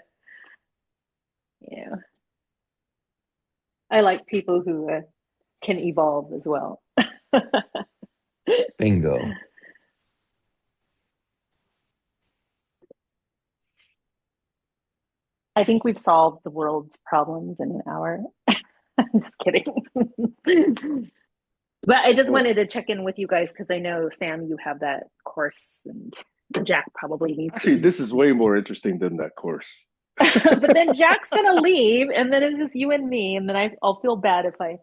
Yeah, I like people who can evolve as well. bingo. I think we've solved the world's problems in an hour. I'm just kidding. But I just Well, wanted to check in with you guys because I know, Sam, you have that course and Jack probably needs to actually, eat. this is way more interesting than that course. But then Jack's gonna leave, and then it's just you and me, and then I'll feel bad if I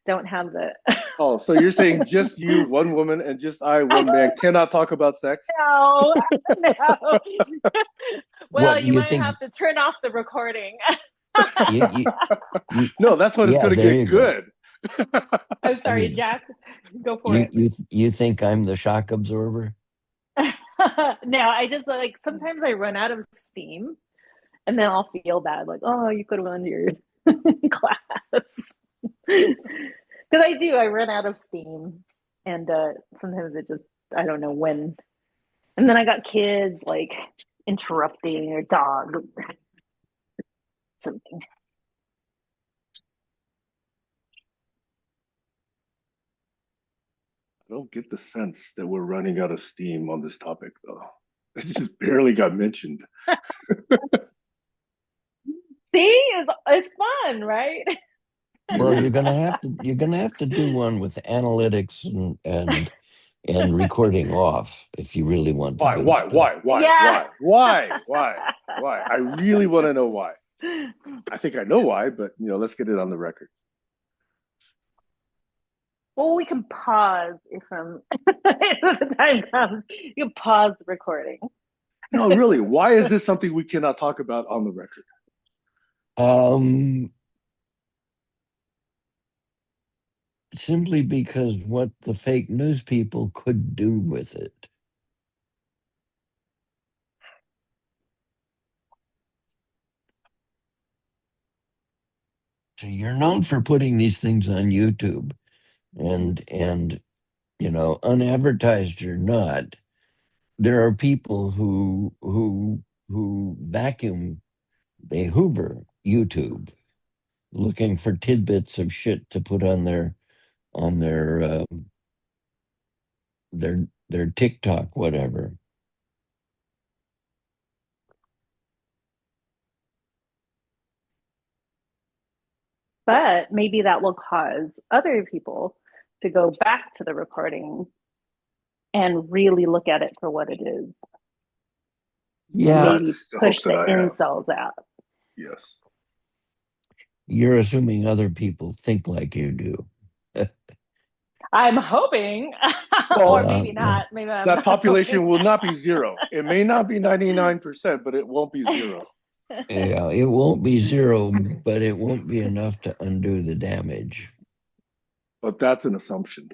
don't have the. Oh, so you're saying just you, one woman, and just I, one man, cannot talk about sex? No, no. Well, What you you might think? have to turn off the recording. You you you No, that's when it's yeah, going to there get you go. good. I'm I sorry, mean, Jack. Go for you it. you you think I'm the shock absorber? No, I just like sometimes I run out of steam and then I'll feel bad, like, oh, you could have gone to your class. Because I do, I run out of steam. And sometimes it just, I don't know when. And then I got kids like interrupting or dog, something. I don't get the sense that we're running out of steam on this topic, though. It just barely got mentioned. See, it's fun, right? It Well, is. you're gonna have to do one with analytics and recording off if you really want the Why, good why, stuff. why, why, Yeah. why, why, why, why? I really want to know why. I think I know why, but let's get it on the record. Well, we can pause if if the time comes. You can pause the recording. No, really, why is this something we cannot talk about on the record? Um, Simply because what the fake news people could do with it. So you're known for putting these things on YouTube, and unadvertised or not, there are people who vacuum, they Hoover YouTube, looking for tidbits of shit to put on their TikTok, whatever. But maybe that will cause other people to go back to the recording and really look at it for what it is and Yeah, maybe That's the hope push that the I have. incels out. Yes. you're assuming other people think like you do. I'm hoping, or Well, maybe Yeah, not. Maybe I'm that not hoping. population will not be zero. It may not be 99%, but it won't be zero. yeah, it won't be zero, but it won't be enough to undo the damage. But that's an assumption.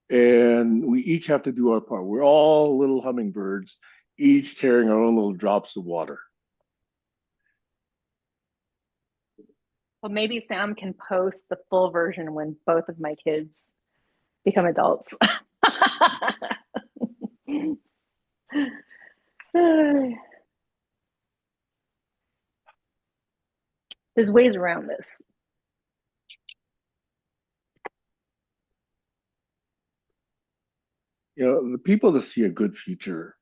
And we each have to do our part. We're all little hummingbirds, each carrying our own little drops of water. Well, maybe Sam can post the full version when both of my kids become adults. There's ways around this. The people that see a good future,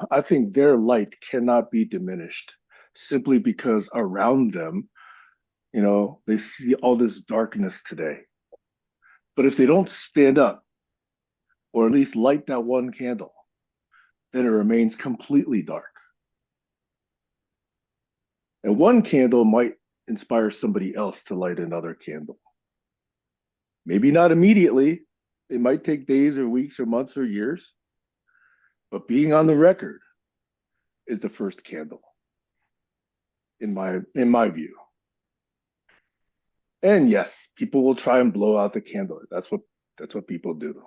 I think their light cannot be diminished simply because around them, they see all this darkness today. But if they don't stand up or at least light that one candle, then it remains completely dark. And one candle might inspire somebody else to light another candle. Maybe not immediately. It might take days or weeks or months or years, but being on the record is the first candle in my view. And yes, people will try and blow out the candle. That's what people do.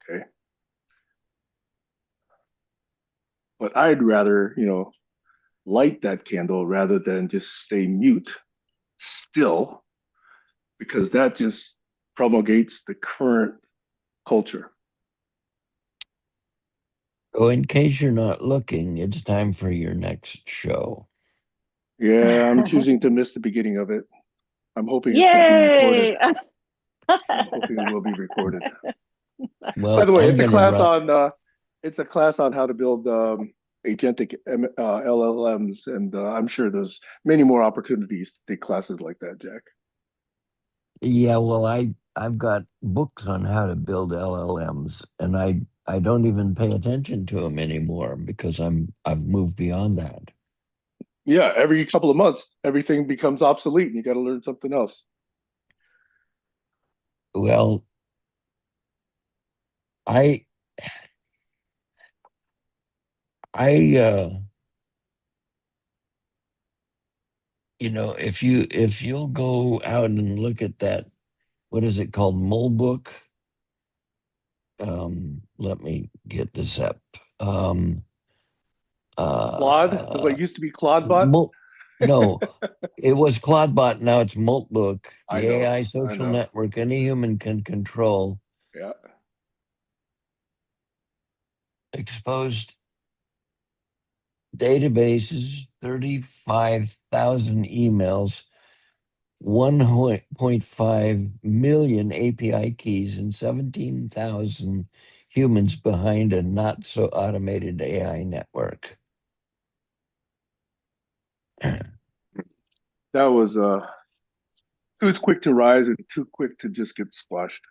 Okay. But I'd rather, light that candle rather than just stay mute still, because that just promulgates the current culture. So, in case you're not looking, it's time for your next show. Yeah, I'm choosing to miss the beginning of it. I'm hoping it's going to be recorded. Yay! I'm hoping it will be recorded. By Well, the way, I'm gonna run. it's a class on how to build agentic LLMs, and I'm sure there's many more opportunities to take classes like that, Jack. Yeah, well, I've got books on how to build LLMs, and I don't even pay attention to them anymore because I've moved beyond that. Yeah, every couple of months, everything becomes obsolete, and you got to learn something else. Well, I I if you'll go out and look at that, what is it called, Mole Book? Let me get this up. Um, Claude, what uh, used to be Claudebot. Mol- no, it was Claudebot. Now it's Moltbook, I the know, AI I social know. network any human can control. Yeah. Exposed databases, 35,000 emails, 1.5 million API keys, and 17,000 humans behind a not so automated AI network. That was too quick to rise and too quick to just get squashed.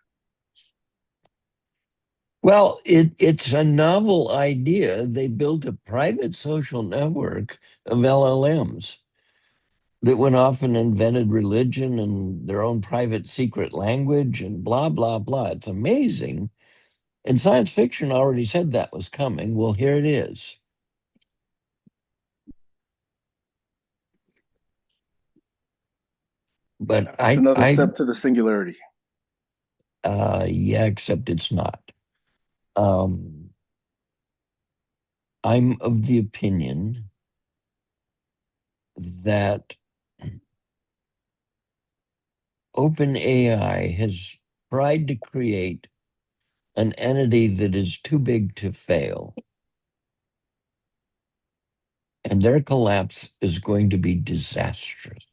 Well, it's a novel idea. They built a private social network of LLMs that went off and invented religion and their own private secret language and blah, blah, blah. It's amazing. And science fiction already said that was coming. Well, here it is. But Yeah, it's another step to the singularity. yeah, except it's not. Um, I'm of the opinion that OpenAI has tried to create an entity that is too big to fail, and their collapse is going to be disastrous.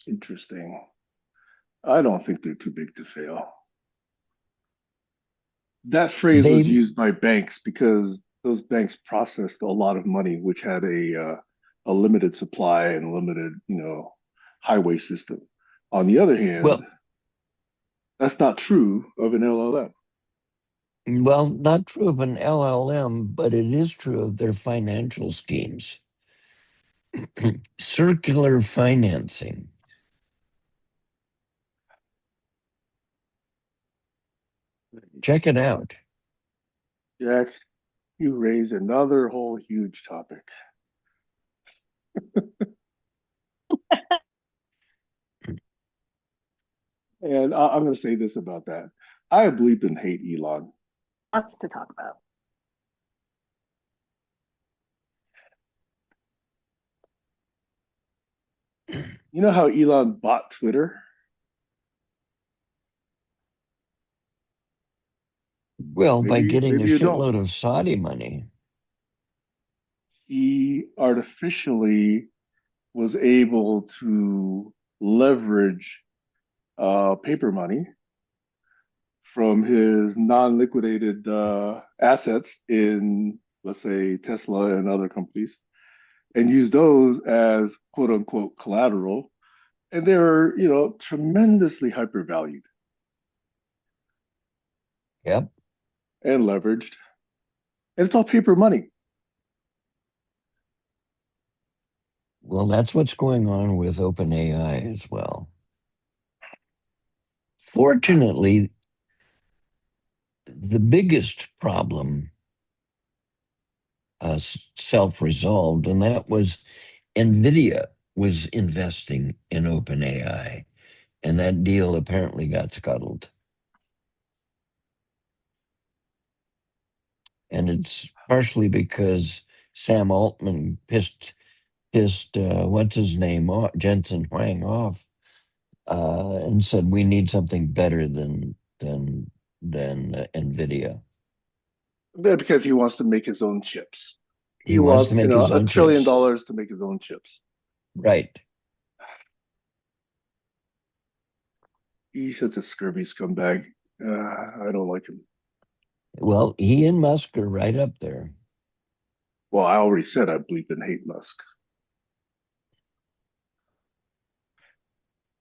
Interesting. I don't think they're too big to fail. That phrase was They, used by banks because those banks processed a lot of money, which had a limited supply and limited, highway system. On the other hand, well, that's not true of an LLM. not true of an LLM, but it is true of their financial schemes. Circular financing. Check it out. Jack, you raise another whole huge topic. And I'm going to say this about that. I bleep and hate Elon. Lots to talk about. You know how Elon bought Twitter? Well, by getting a Maybe you don't. shitload of Saudi money. He artificially was able to leverage paper money from his non-liquidated assets in, let's say, Tesla and other companies, and use those as quote unquote collateral. And they're, tremendously hypervalued Yep. and leveraged. And it's all paper money. Well, that's what's going on with OpenAI as well. Fortunately, the biggest problem self-resolved, and that was NVIDIA was investing in OpenAI, and that deal apparently got scuttled. And it's partially because Sam Altman pissed what's his name off, Jensen Huang off, and said we need something better than NVIDIA. Because he wants to make his own chips. He He wants to wants, make his a own trillion chips. dollars to make his own chips. Right. He's such a scurvy scumbag. I don't like him. Well, he and Musk are right up there. Well, I already said I bleep and hate Musk.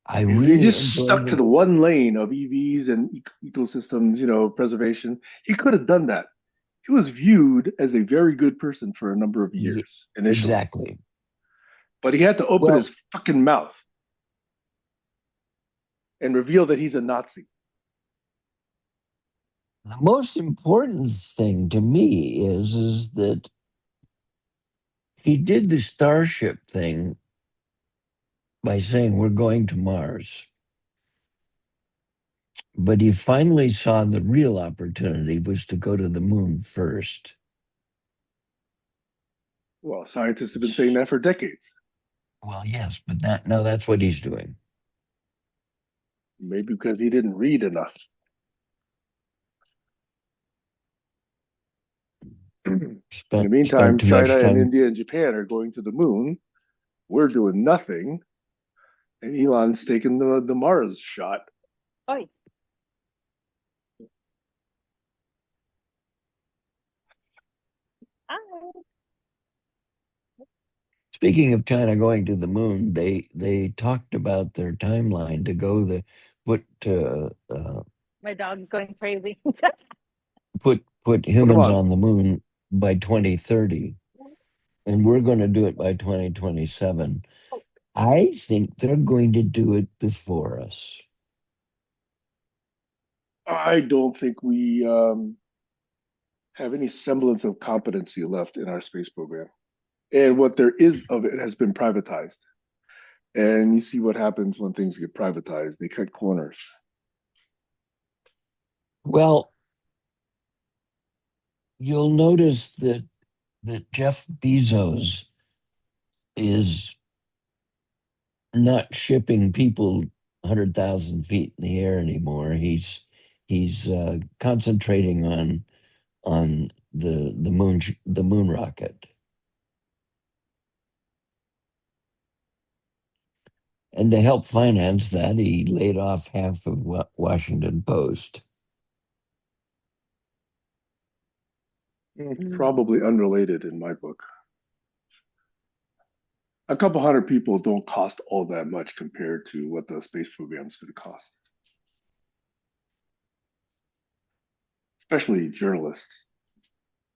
I If he really just enjoy stuck to the. the one lane of EVs and ecosystems, preservation, he could have done that. He was viewed as a very good person for a number of years initially, Exactly. but he had to open Well, his fucking mouth and reveal that he's a Nazi. the most important thing to me is that he did the Starship thing by saying we're going to Mars. But he finally saw the real opportunity was to go to the moon first. Well, scientists have been saying that for decades. Well, yes, but now that's what he's doing. Maybe because he didn't read enough. In the Spent meantime, too much China and time. India and Japan are going to the moon. We're doing nothing. And Elon's taking the Mars shot. Oi. Hi. Speaking of China going to the moon, they talked about their timeline to go the put My dog's going crazy. put Put him humans on. on the moon by 2030, and we're going to do it by 2027. I think they're going to do it before us. I don't think we have any semblance of competency left in our space program. And what there is of it has been privatized. And you see what happens when things get privatized. They cut corners. Well, you'll notice that Jeff Bezos is not shipping people 100,000 feet in the air anymore. He's concentrating on the moon rocket. And to help finance that, he laid off half of Washington Post. Probably unrelated in my book. A couple hundred people don't cost all that much compared to what the space program is going to cost, especially journalists.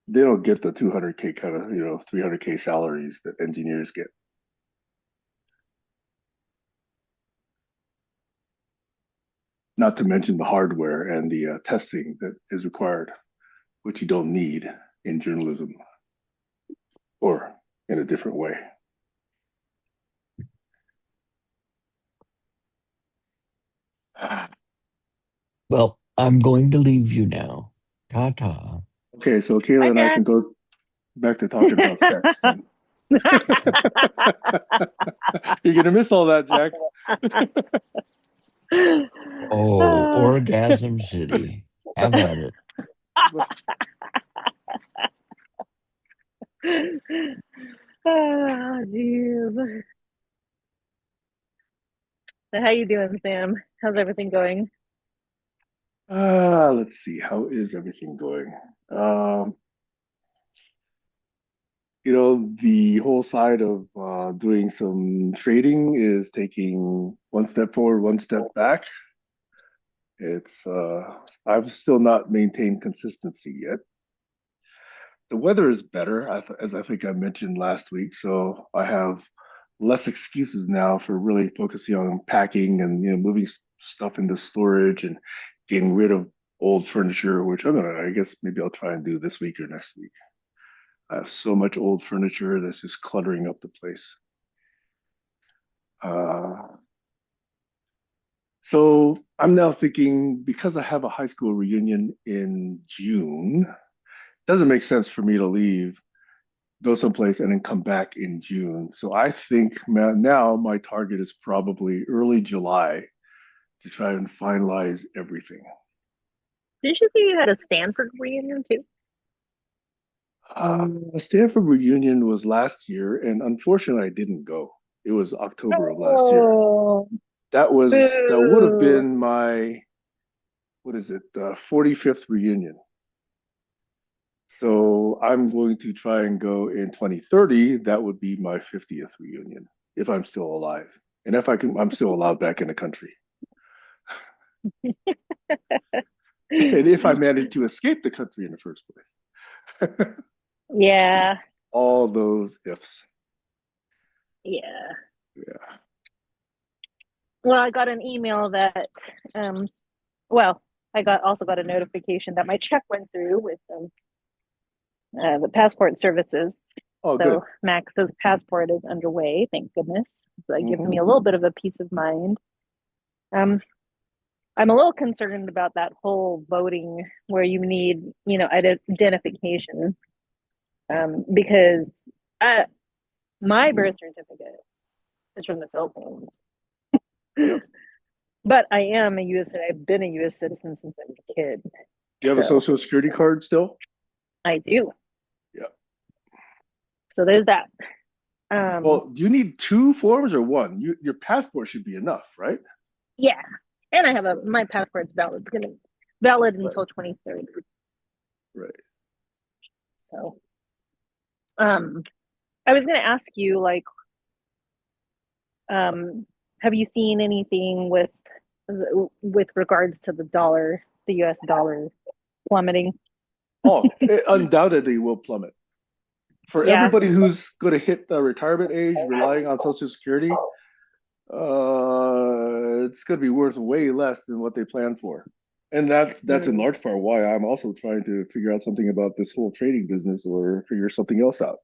They don't get the 200K kind of, 300K salaries that engineers get. Not to mention the hardware and the testing that is required, which you don't need in journalism or in a different way. Well, I'm going to leave you now. Ta ta. Okay, so Kayla Hi, and I Jack. can go back to talking about sex then. You're gonna miss all that, Jack. Oh, Orgasm City. Have at it. Oh, jeez. So how you doing, Sam? How's everything going? Let's see. How is everything going? Um, the whole side of doing some trading is taking one step forward, one step back. It's I've still not maintained consistency yet. The weather is better, as I think I mentioned last week, so I have less excuses now for really focusing on packing and moving stuff into storage and getting rid of old furniture, which I guess maybe I'll try and do this week or next week. I have so much old furniture that's just cluttering up the place. Uh, so I'm now thinking because I have a high school reunion in June, it doesn't make sense for me to leave, go someplace, and then come back in June. So I think now my target is probably early July to try and finalize everything. Didn't you say you had a Stanford reunion too? Stanford reunion was last year, and unfortunately, I didn't go. It was October of last year. Oh, That would have boo. been my, what is it, 45th reunion. So I'm going to try and go in 2030. That would be my 50th reunion if I'm still alive. And if I can, I'm still allowed back in the country. And if I manage to escape the country in the first place. Yeah, All those ifs. yeah. Yeah. Well, I got an email that, um, well, I got also got a notification that my check went through with the passport services. Oh, So good. Max's passport is underway, thank goodness. So that gives Hmm. me a little bit of a peace of mind. Um, I'm a little concerned about that whole voting where you need, identification, because uh, my birth certificate is from the Philippines, Yep. but I am a U.S. I've been a U.S. citizen since I was a kid, Do you have a so social security card still? I do. Yeah. So there's that. Um, Well, do you need two forms or one? Your passport should be enough, right? yeah, and I have my passport's valid. It's gonna valid Right. until 2030. Right. So, um, I was gonna ask you, like, um, have you seen anything with regards to the dollar, the U.S. dollar plummeting? Oh, it undoubtedly will plummet. For Yeah. everybody who's going to hit the retirement age relying on Social Security, it's going to be worth way less than what they planned for. And that's in Mm. large part why I'm also trying to figure out something about this whole trading business or figure something else out.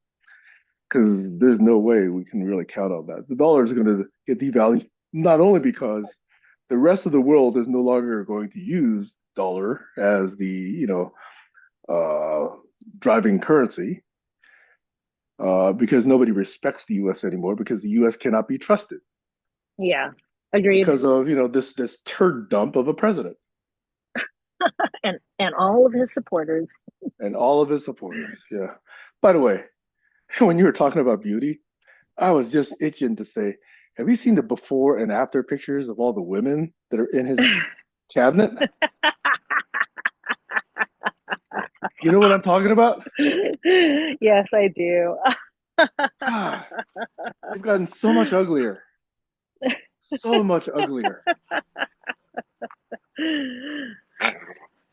Because there's no way we can really count on that. The dollar is going to get devalued not only because the rest of the world is no longer going to use dollar as the uh, driving currency, because nobody respects the U.S. anymore because the U.S. cannot be trusted Yeah. Agreed. because of this turd dump of a president And all of his supporters. and all of his supporters. Yeah. By the way, when you were talking about beauty, I was just itching to say, have you seen the before and after pictures of all the women that are in his cabinet? You know what I'm talking about? Yes, I do. God, they've gotten so much uglier, so much uglier.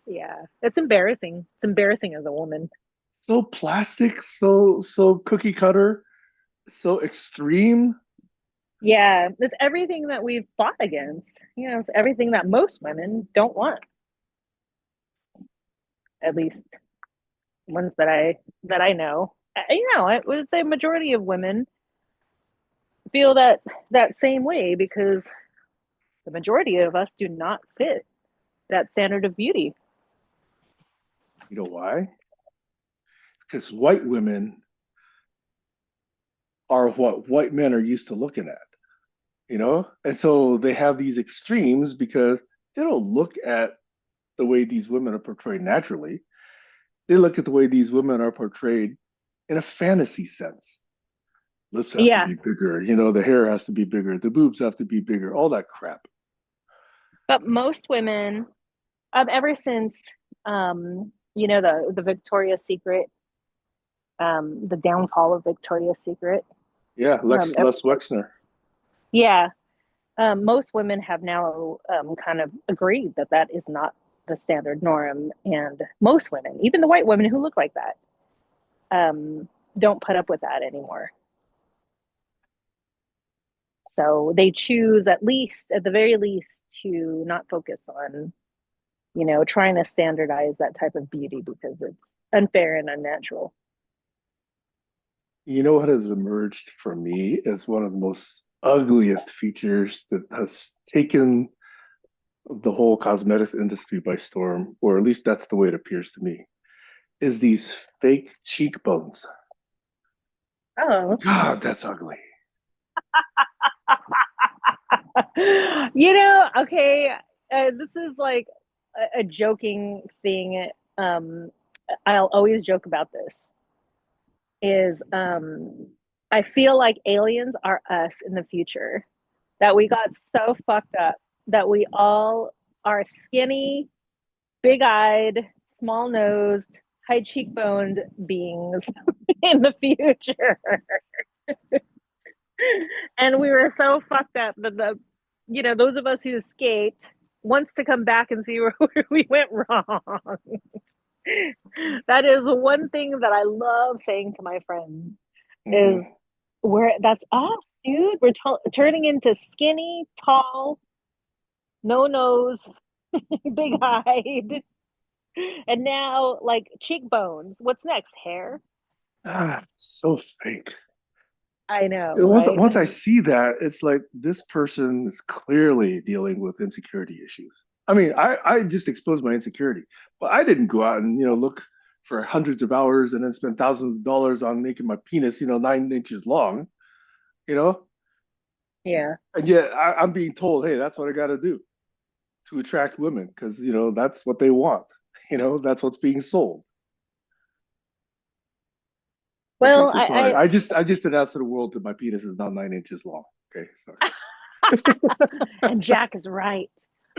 Yeah, it's embarrassing. It's embarrassing as a woman. So plastic, so cookie cutter, so extreme. Yeah, it's everything that we've fought against. It's everything that most women don't want, at least ones that I know. I would say majority of women feel that same way because the majority of us do not fit that standard of beauty. You know why? Because white women are what white men are used to looking at, And so they have these extremes because they don't look at the way these women are portrayed naturally. They look at the way these women are portrayed in a fantasy sense. Lips have to Yeah, be bigger, the hair has to be bigger, the boobs have to be bigger, all that crap. but most women, ever since the Victoria's Secret, the downfall of Victoria's Secret, Yeah, um, Les Wexner. yeah, most women have now kind of agreed that that is not the standard norm, and most women, even the white women who look like that, don't put up with that anymore. So they choose, at the very least, to not focus on, trying to standardize that type of beauty because it's unfair and unnatural. You know what has emerged for me as one of the most ugliest features that has taken the whole cosmetics industry by storm, or at least that's the way it appears to me, is these fake cheekbones. Oh, God, that's ugly. okay, this is like a joking thing. Um, I'll always joke about this. Is I feel like aliens are us in the future. That we got so fucked up that we all are skinny, big eyed, small nosed, high cheekboned beings in the future. And we were so fucked up that those of us who escaped wants to come back and see where we went wrong. That is one thing that I love saying to my friends is Mm. that's us, dude. We're turning into skinny, tall, no nose, big eyed, and now like cheekbones. What's next? Hair? So fake. I know, right? Once I see that, it's like this person is clearly dealing with insecurity issues. I mean, I just exposed my insecurity, but I didn't go out and look for hundreds of hours and then spend thousands of dollars on making my penis 9 inches long, you know. Yeah. And yet I'm being told, hey, that's what I got to do to attract women because that's what they want. That's what's being sold. Okay, Well, so sorry. I just announced to the world that my penis is not 9 inches long. Okay, sorry. and Jack is right.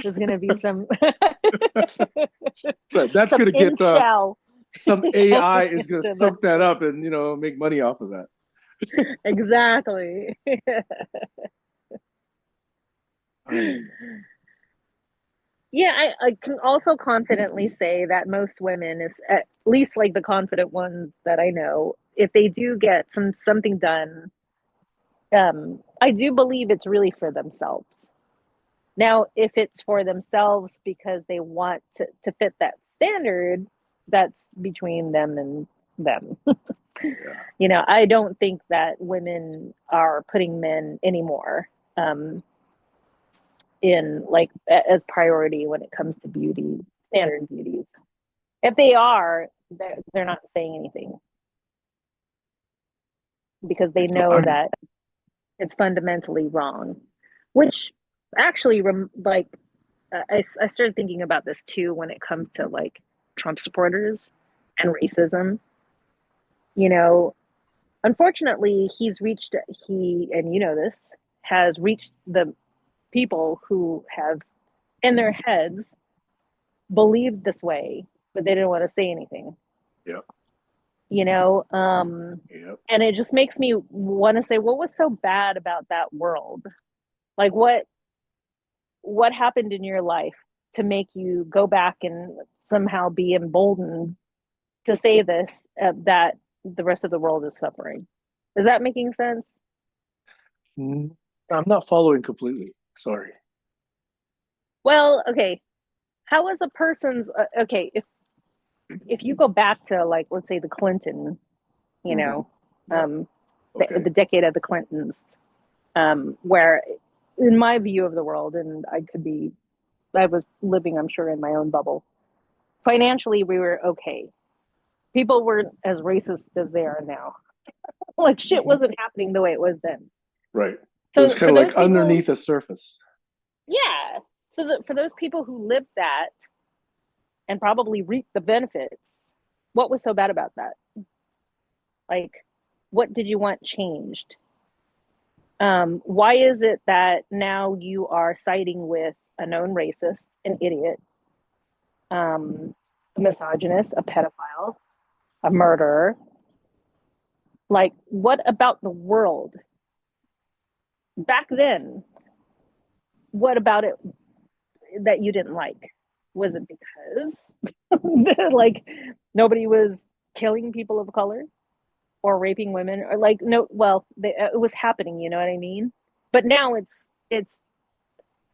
There's gonna be some So that's some gonna get incel some AI going is gonna into the soak that up and make money off of that. exactly. I don't know. Yeah, I can also confidently say that most women, is at least like the confident ones that I know, if they do get something done, I do believe it's really for themselves. Now, if it's for themselves because they want to fit that standard, that's between them and them. Yeah. I don't think that women are putting men anymore um, in like as priority when it comes to beauty, standard beauties. If they are, they're not saying anything because they So know that it's fundamentally wrong. Which actually, like, I started thinking about this too when it comes to like Trump supporters and racism. You know, unfortunately, he and this has reached the people who have in their heads believed this way, but they didn't want to say anything. Yep. You know, Yep. and it just makes me want to say, what was so bad about that world? Like, what happened in your life to make you go back and somehow be emboldened to say this that the rest of the world is suffering? Is that making sense? Mm, I'm not following completely. Sorry. Well, okay. How is a person's okay? If you go back to like let's say the Clinton, you Hmm. know, Yep. um, Okay. the decade of the Clintons, where in my view of the world, and I was living, I'm sure, in my own bubble. Financially, we were okay. People weren't as racist as they are now. Like shit Hmm. wasn't happening the way it was then. Right. It was So kind for of like those people, underneath the surface. yeah. So that for those people who lived that and probably reaped the benefits, what was so bad about that? Like, what did you want changed? Why is it that now you are siding with a known racist, an idiot, a misogynist, a pedophile, a murderer? Like, what about the world back then? What about it that you didn't like? Was it because like nobody was killing people of color or raping women or like no? Well, it was happening. You know what I mean? But now it's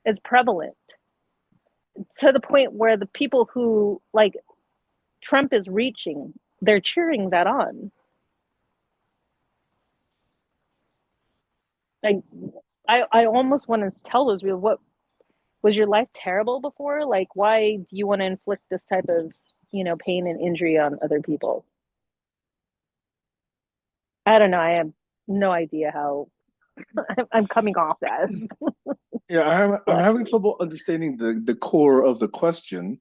it's prevalent to the point where the people who like Trump is reaching, they're cheering that on. Like I almost want to tell those people, what was your life terrible before? Like why do you want to inflict this type of pain and injury on other people? I don't know. I have no idea how I'm coming off as. Yeah, I'm But having trouble understanding the core of the question,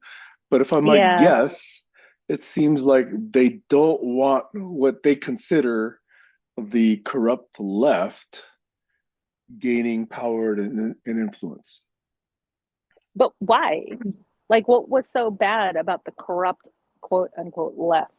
but if I might yeah, guess, it seems like they don't want what they consider the corrupt left gaining power and influence. but why? Like, what was so bad about the corrupt quote unquote left?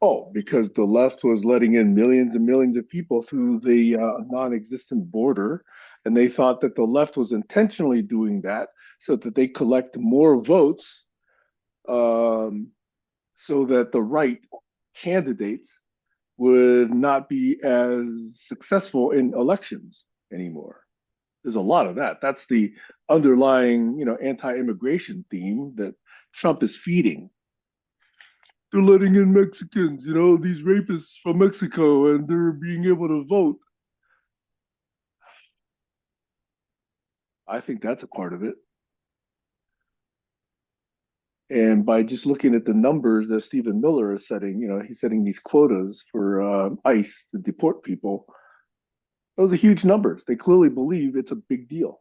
Oh, because the left was letting in millions and millions of people through the non-existent border, and they thought that the left was intentionally doing that so that they collect more votes, um, so that the right candidates would not be as successful in elections anymore. There's a lot of that. That's the underlying, anti-immigration theme that Trump is feeding. They're letting in Mexicans, these rapists from Mexico, and they're being able to vote. I think that's a part of it. And by just looking at the numbers that Stephen Miller is setting, he's setting these quotas for ICE to deport people. Those are huge numbers. They clearly believe it's a big deal,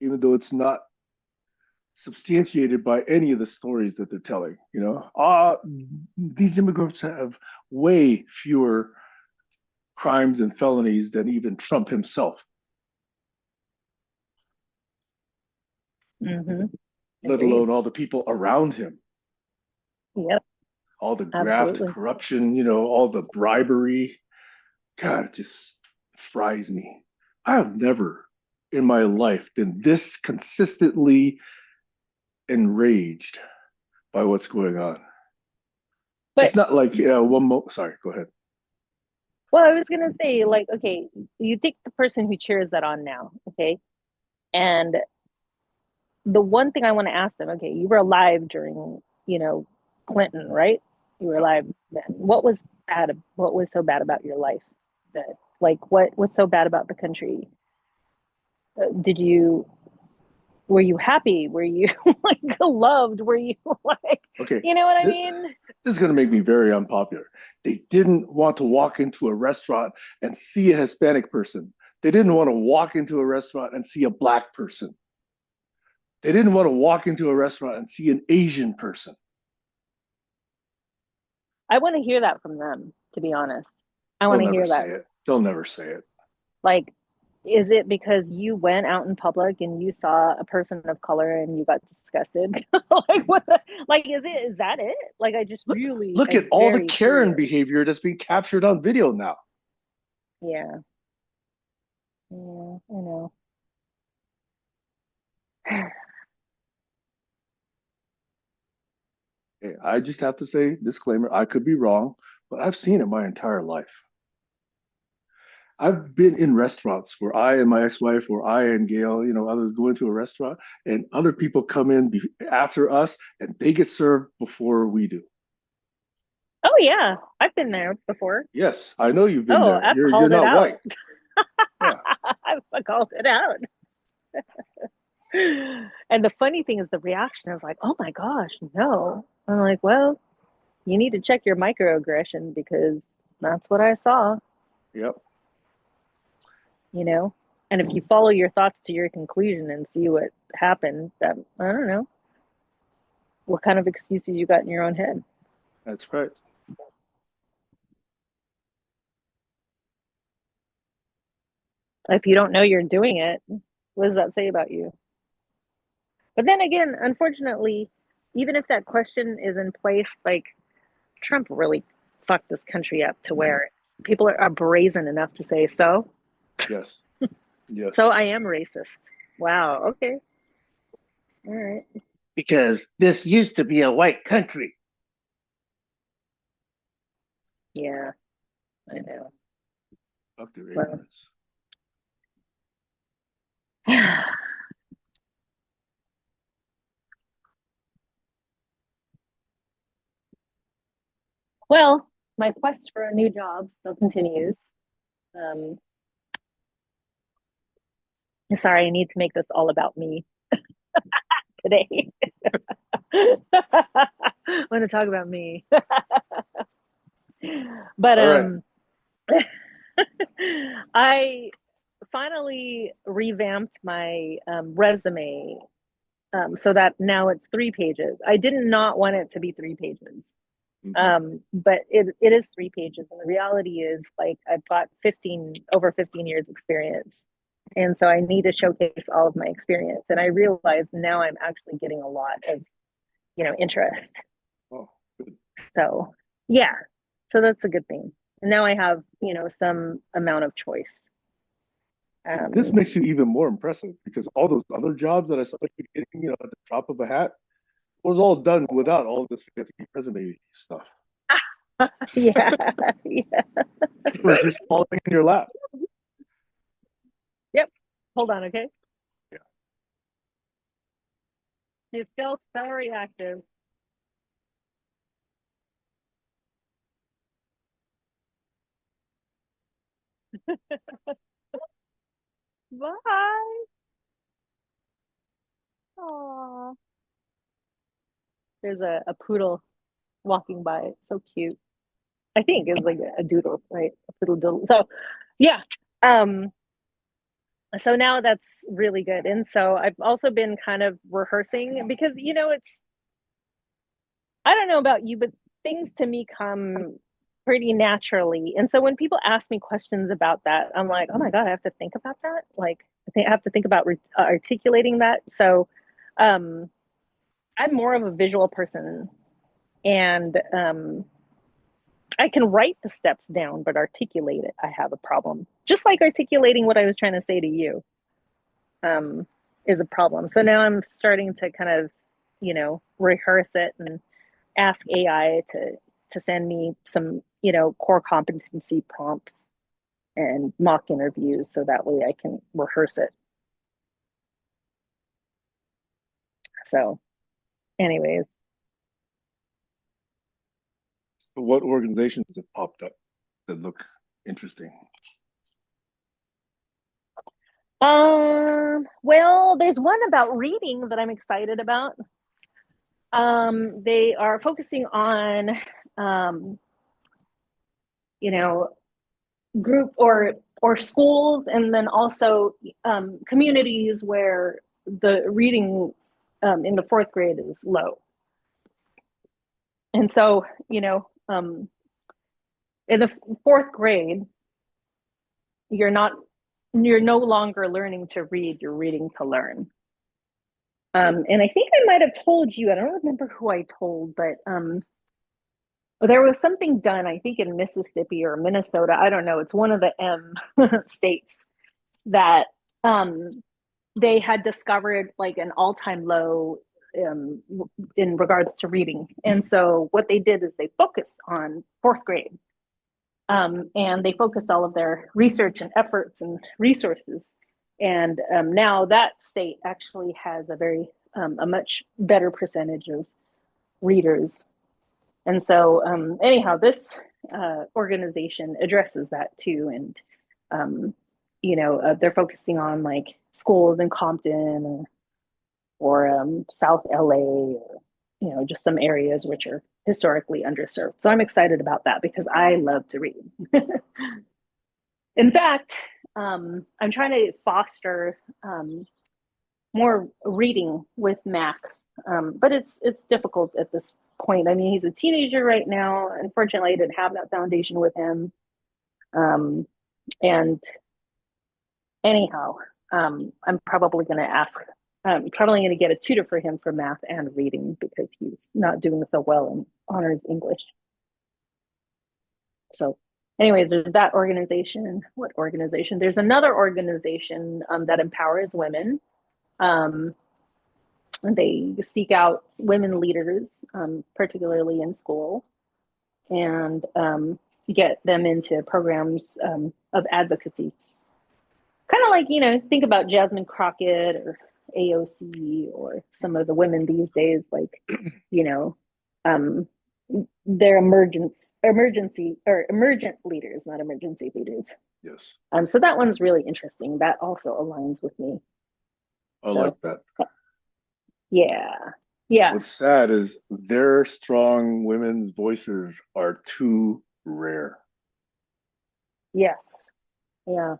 even though it's not substantiated by any of the stories that they're telling. These immigrants have way fewer crimes and felonies than even Trump himself, Mm-hmm. let Agreed. alone all the people around him, Yep, all the graft, absolutely. corruption, all the bribery. God, it just fries me. I have never in my life been this consistently enraged by what's going on. But It's not like sorry, go ahead. well, I was gonna say, like, okay, you take the person who cheers that on now, okay? And the one thing I want to ask them, okay, you were alive during, Clinton, right? You were Yeah. alive then. What was bad? What was so bad about your life? That, like, what was so bad about the country? Did you Were you happy? Were you like loved? Were you like, Okay. you know what I This, mean? this is going to make me very unpopular. They didn't want to walk into a restaurant and see a Hispanic person. They didn't want to walk into a restaurant and see a black person. They didn't want to walk into a restaurant and see an Asian person. I want to hear that from them, to be honest. I They'll want to never hear that. say it. They'll never say it. Like, is it because you went out in public and you saw a person of color and you got disgusted? Like, is that it? Like, I just Look, really look at am all the very Karen curious. behavior that's being captured on video now. Yeah. Yeah, I know. I just have to say, disclaimer, I could be wrong, but I've seen it my entire life. I've been in restaurants where I and my ex-wife, or I and Gail, others go into a restaurant and other people come in after us and they get served before we do. Oh yeah, I've been there before. Yes, I know you've been Oh, there. I've You're called it not out. white. Yeah. I've called it out. And the funny thing is the reaction is like, oh my gosh, no. I'm like, well, you need to check your microaggression because that's what I saw, Yep. you know? And if you follow your thoughts to your conclusion and see what happened, that I don't know what kind of excuses you got in your own head. That's right. If you don't know you're doing it, what does that say about you? But then again, unfortunately, even if that question is in place, like Trump really fucked this country up to where people are brazen enough to say so. Yes. So Yes. I am racist. Wow. Okay. All right. Because this used to be a white country. Yeah, I know. Fuck their Well, ignorance. well, my quest for a new job still continues. Um, sorry, I need to make this all about me today. I want to talk about me. But All right. I finally revamped my resume so that now it's 3 pages. I did not want it to be 3 pages. Mm-hmm. But it is 3 pages. And the reality is like I've got over 15 years experience. And so I need to showcase all of my experience. And I realize now I'm actually getting a lot of, interest. Oh, good. So Yeah. So that's a good thing. And now I have, some amount of choice. And this Um, makes you even more impressive because all those other jobs that I saw you getting, at the drop of a hat, was all done without all this fancy resume stuff. yeah. Yeah. It was just falling in your lap. Yep. Hold on, okay? Yeah. He's still so reactive. Bye. Aw. There's a poodle walking by. It's so cute. I think it's like a doodle, right? A poodle doodle. So yeah. Um, so now that's really good. And so I've also been kind of rehearsing because, it's, I don't know about you, but things to me come pretty naturally. And so when people ask me questions about that, I'm like, oh my God, I have to think about that. Like, I have to think about articulating that. So um, I'm more of a visual person, and I can write the steps down, but articulate it, I have a problem. Just like articulating what I was trying to say to you um, is a problem. So now I'm starting to kind of, rehearse it and ask AI to send me some, core competency prompts and mock interviews so that way I can rehearse it. So, anyways, So what organizations have popped up that look interesting? well, there's one about reading that I'm excited about. They are focusing on, um, you know, group or schools, and then also communities where the reading in the fourth grade is low. And so, in the fourth grade, you're not you're no longer learning to read, you're reading to learn. And I think I might have told you, I don't remember who I told, but there was something done, I think in Mississippi or Minnesota, I don't know, it's one of the M states that they had discovered like an all-time low um, in regards to reading. And so what they did is they focused on fourth grade, and they focused all of their research and efforts and resources. And now that state actually has a much better percentage of readers. And so, anyhow, this organization addresses that too. And, they're focusing on like schools in Compton or South LA, or, just some areas which are historically underserved. So I'm excited about that because I love to read. In fact, I'm trying to foster more reading with Max, but it's difficult at this point. I mean, he's a teenager right now. Unfortunately, I didn't have that foundation with him. Um, and anyhow, I'm probably going to ask. I'm probably going to get a tutor for him for math and reading because he's not doing so well in honors English. So, anyways, there's that organization. What organization? There's another organization that empowers women. Um, they seek out women leaders, particularly in school, and get them into programs of advocacy. Kind of like, think about Jasmine Crockett or AOC or some of the women these days, like, you know, um, they're emergency or emergent leaders, not emergency leaders. Yes, So that one's really interesting. That also aligns with me. I like So that. yeah, yeah, What's sad is their strong women's voices are too rare, yes, yeah.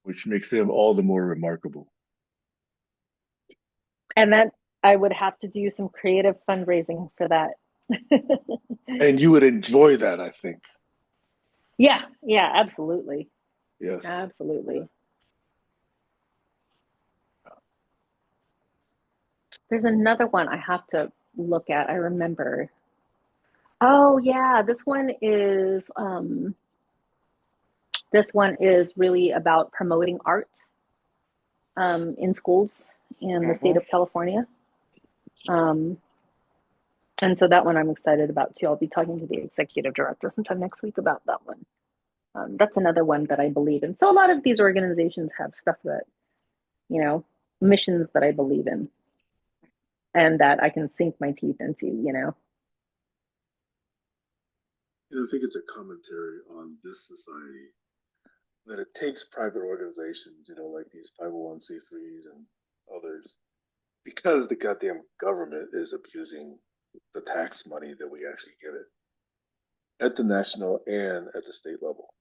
which makes them all the more remarkable. And that I would have to do some creative fundraising for that. And you would enjoy that, I think. Yeah, yeah, absolutely. Yes. Absolutely. There's another one I have to look at. I remember. Oh yeah, this one is really about promoting art in schools in the state Hmm. of California. Um, and so that one I'm excited about too. I'll be talking to the executive director sometime next week about that one. That's another one that I believe in. So a lot of these organizations have stuff that, you know, missions that I believe in and that I can sink my teeth into, you know. I think it's a commentary on this society that it takes private organizations, like these 501c3s and others, because the goddamn government is abusing the tax money that we actually give it at the national and at the state level.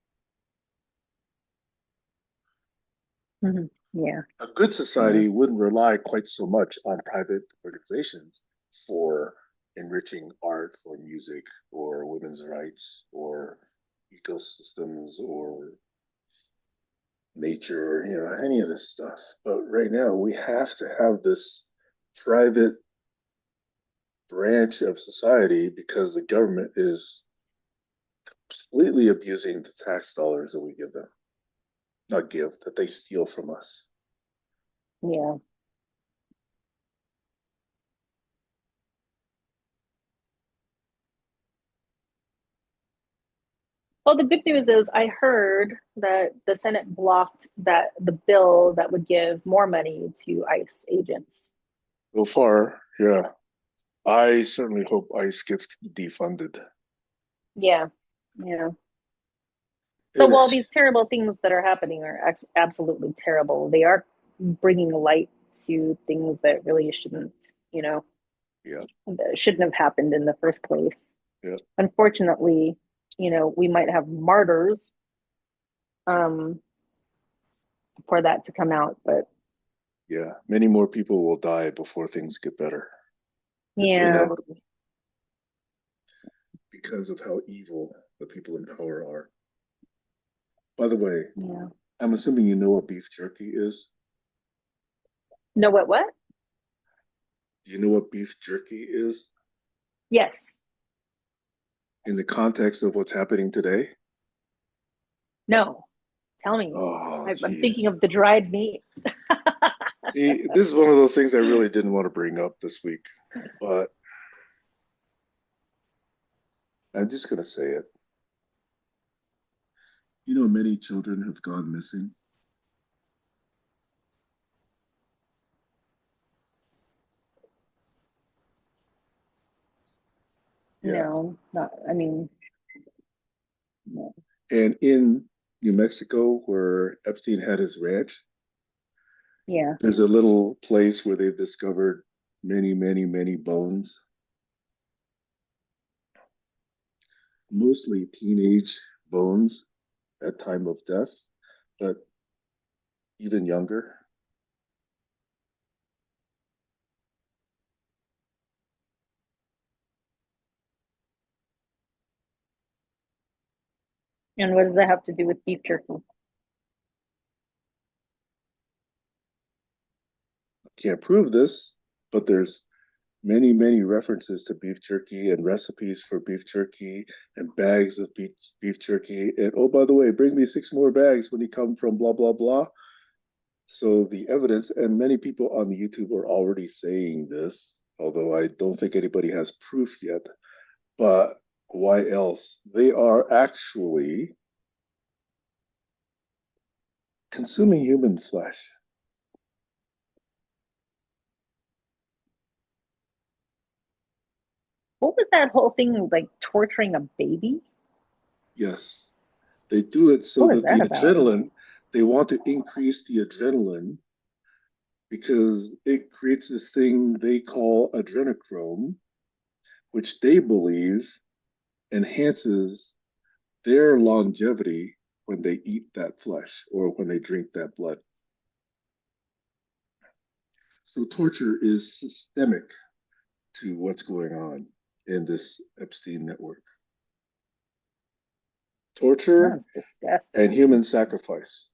Mm-hmm. Yeah. A good Yeah. society wouldn't rely quite so much on private organizations for enriching art or music or women's rights or ecosystems or nature, any of this stuff. But right now, we have to have this private branch of society because the government is completely abusing the tax dollars that we give them. Not give, that they steal from us. Yeah. Well, the good news is I heard that the Senate blocked the bill that would give more money to ICE agents. So far, yeah. I certainly hope ICE gets defunded. Yeah. Yeah. So It while is, these terrible things that are happening are absolutely terrible, they are bringing light to things that really shouldn't, you know, yeah, that shouldn't have happened in the first place. yeah, Unfortunately, we might have martyrs um, for that to come out, but yeah. Many more people will die before things get better. It's yeah, inevitable because of how evil the people in power are. By the way, yeah. I'm assuming you know what beef jerky is. No, what? What? Do you know what beef jerky is Yes. in the context of what's happening today? No. Tell me. Oh, I'm geez. thinking of the dried meat. See, this is one of those things I really didn't want to bring up this week, but I'm just going to say it. Many children have gone missing. Yeah. No, not. I mean, no. And in New Mexico, where Epstein had his ranch, Yeah. there's a little place where they've discovered many, many, many bones, mostly teenage bones at time of death, but even younger. And what does that have to do with beef jerky? Can't prove this, but there's many, many references to beef jerky and recipes for beef jerky and bags of beef jerky. And oh, by the way, bring me 6 more bags when you come from blah, blah, blah. So the evidence, and many people on the YouTube are already saying this, although I don't think anybody has proof yet. But why else? They are actually consuming human flesh. What was that whole thing like torturing a baby? Yes, they do it so What was that the that about? adrenaline, they want to increase the adrenaline because it creates this thing they call adrenochrome, which they believe enhances their longevity when they eat that flesh or when they drink that blood. So torture is systemic to what's going on in this Epstein network. Torture That's disgusting. and human sacrifice.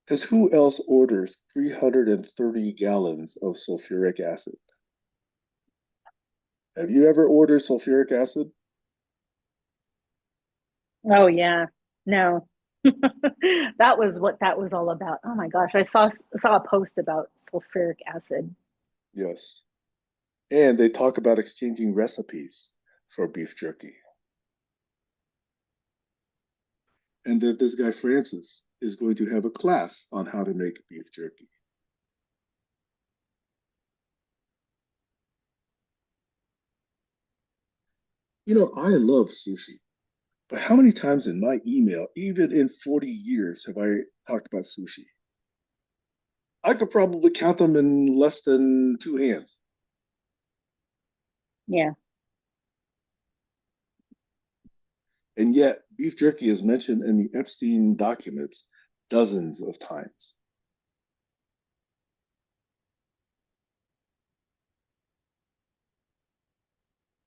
Because who else orders 330 gallons of sulfuric acid? Have you ever ordered sulfuric acid? Oh yeah. No. That was what that was all about. Oh my gosh, I saw a post about sulfuric acid. Yes. And they talk about exchanging recipes for beef jerky. And that this guy Francis is going to have a class on how to make beef jerky. I love sushi, but how many times in my email, even in 40 years, have I talked about sushi? I could probably count them in less than two hands. Yeah. And yet, beef jerky is mentioned in the Epstein documents dozens of times.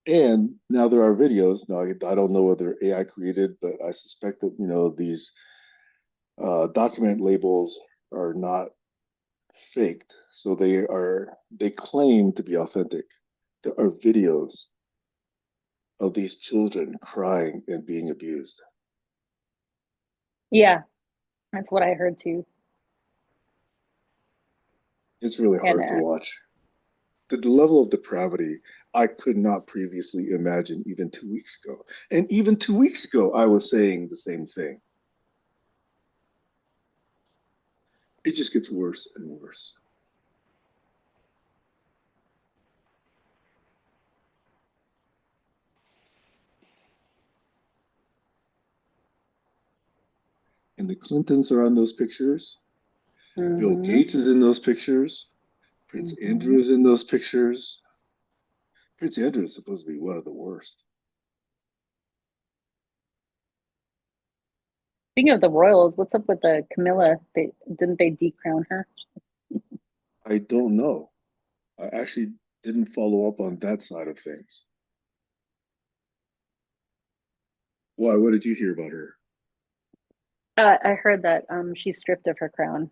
And now there are videos. Now, I don't know whether AI created, but I suspect that, these document labels are not faked. So they claim to be authentic. There are videos of these children crying and being abused. Yeah, that's what I heard too. It's really And hard to watch. The level of depravity I could not previously imagine even 2 weeks ago. And even 2 weeks ago, I was saying the same thing. It just gets worse and worse. And the Clintons are on those pictures. Bill hmm Gates is in those pictures. Prince hmm Andrew is in those pictures. Prince Andrew is supposed to be one of the worst. Speaking of the royals, what's up with the Camilla? Didn't they decrown her? I don't know. I actually didn't follow up on that side of things. Why? What did you hear about her? I heard that she's stripped of her crown.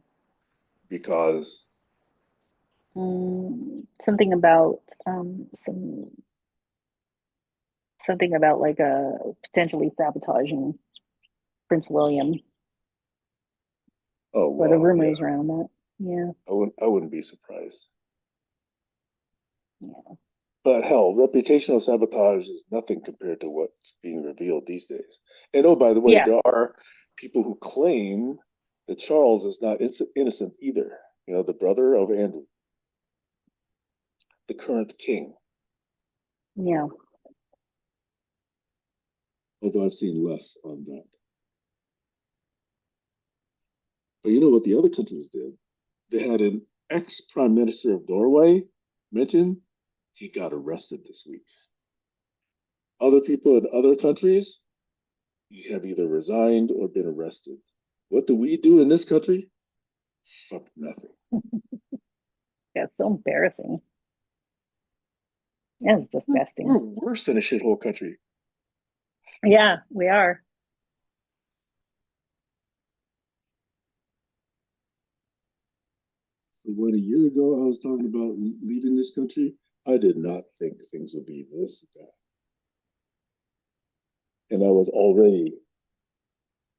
Because, Something about something about like potentially sabotaging Prince William, oh, or the wow, yeah, rumors around that. Yeah, I wouldn't be surprised. yeah, But hell, reputational sabotage is nothing compared to what's being revealed these days. And oh, by the way, yeah, there are people who claim that Charles is not innocent either. The brother of Andrew, the current king. yeah. Although I've seen less on that. But you know what the other countries did? They had an ex prime minister of Norway mentioned. He got arrested this week. Other people in other countries have either resigned or been arrested. What do we do in this country? Fuck nothing. Yeah, it's so embarrassing. Yeah, it's We're disgusting. worse than a shithole country. Yeah, we are. When a year ago I was talking about leaving this country, I did not think things would be this bad. And I was already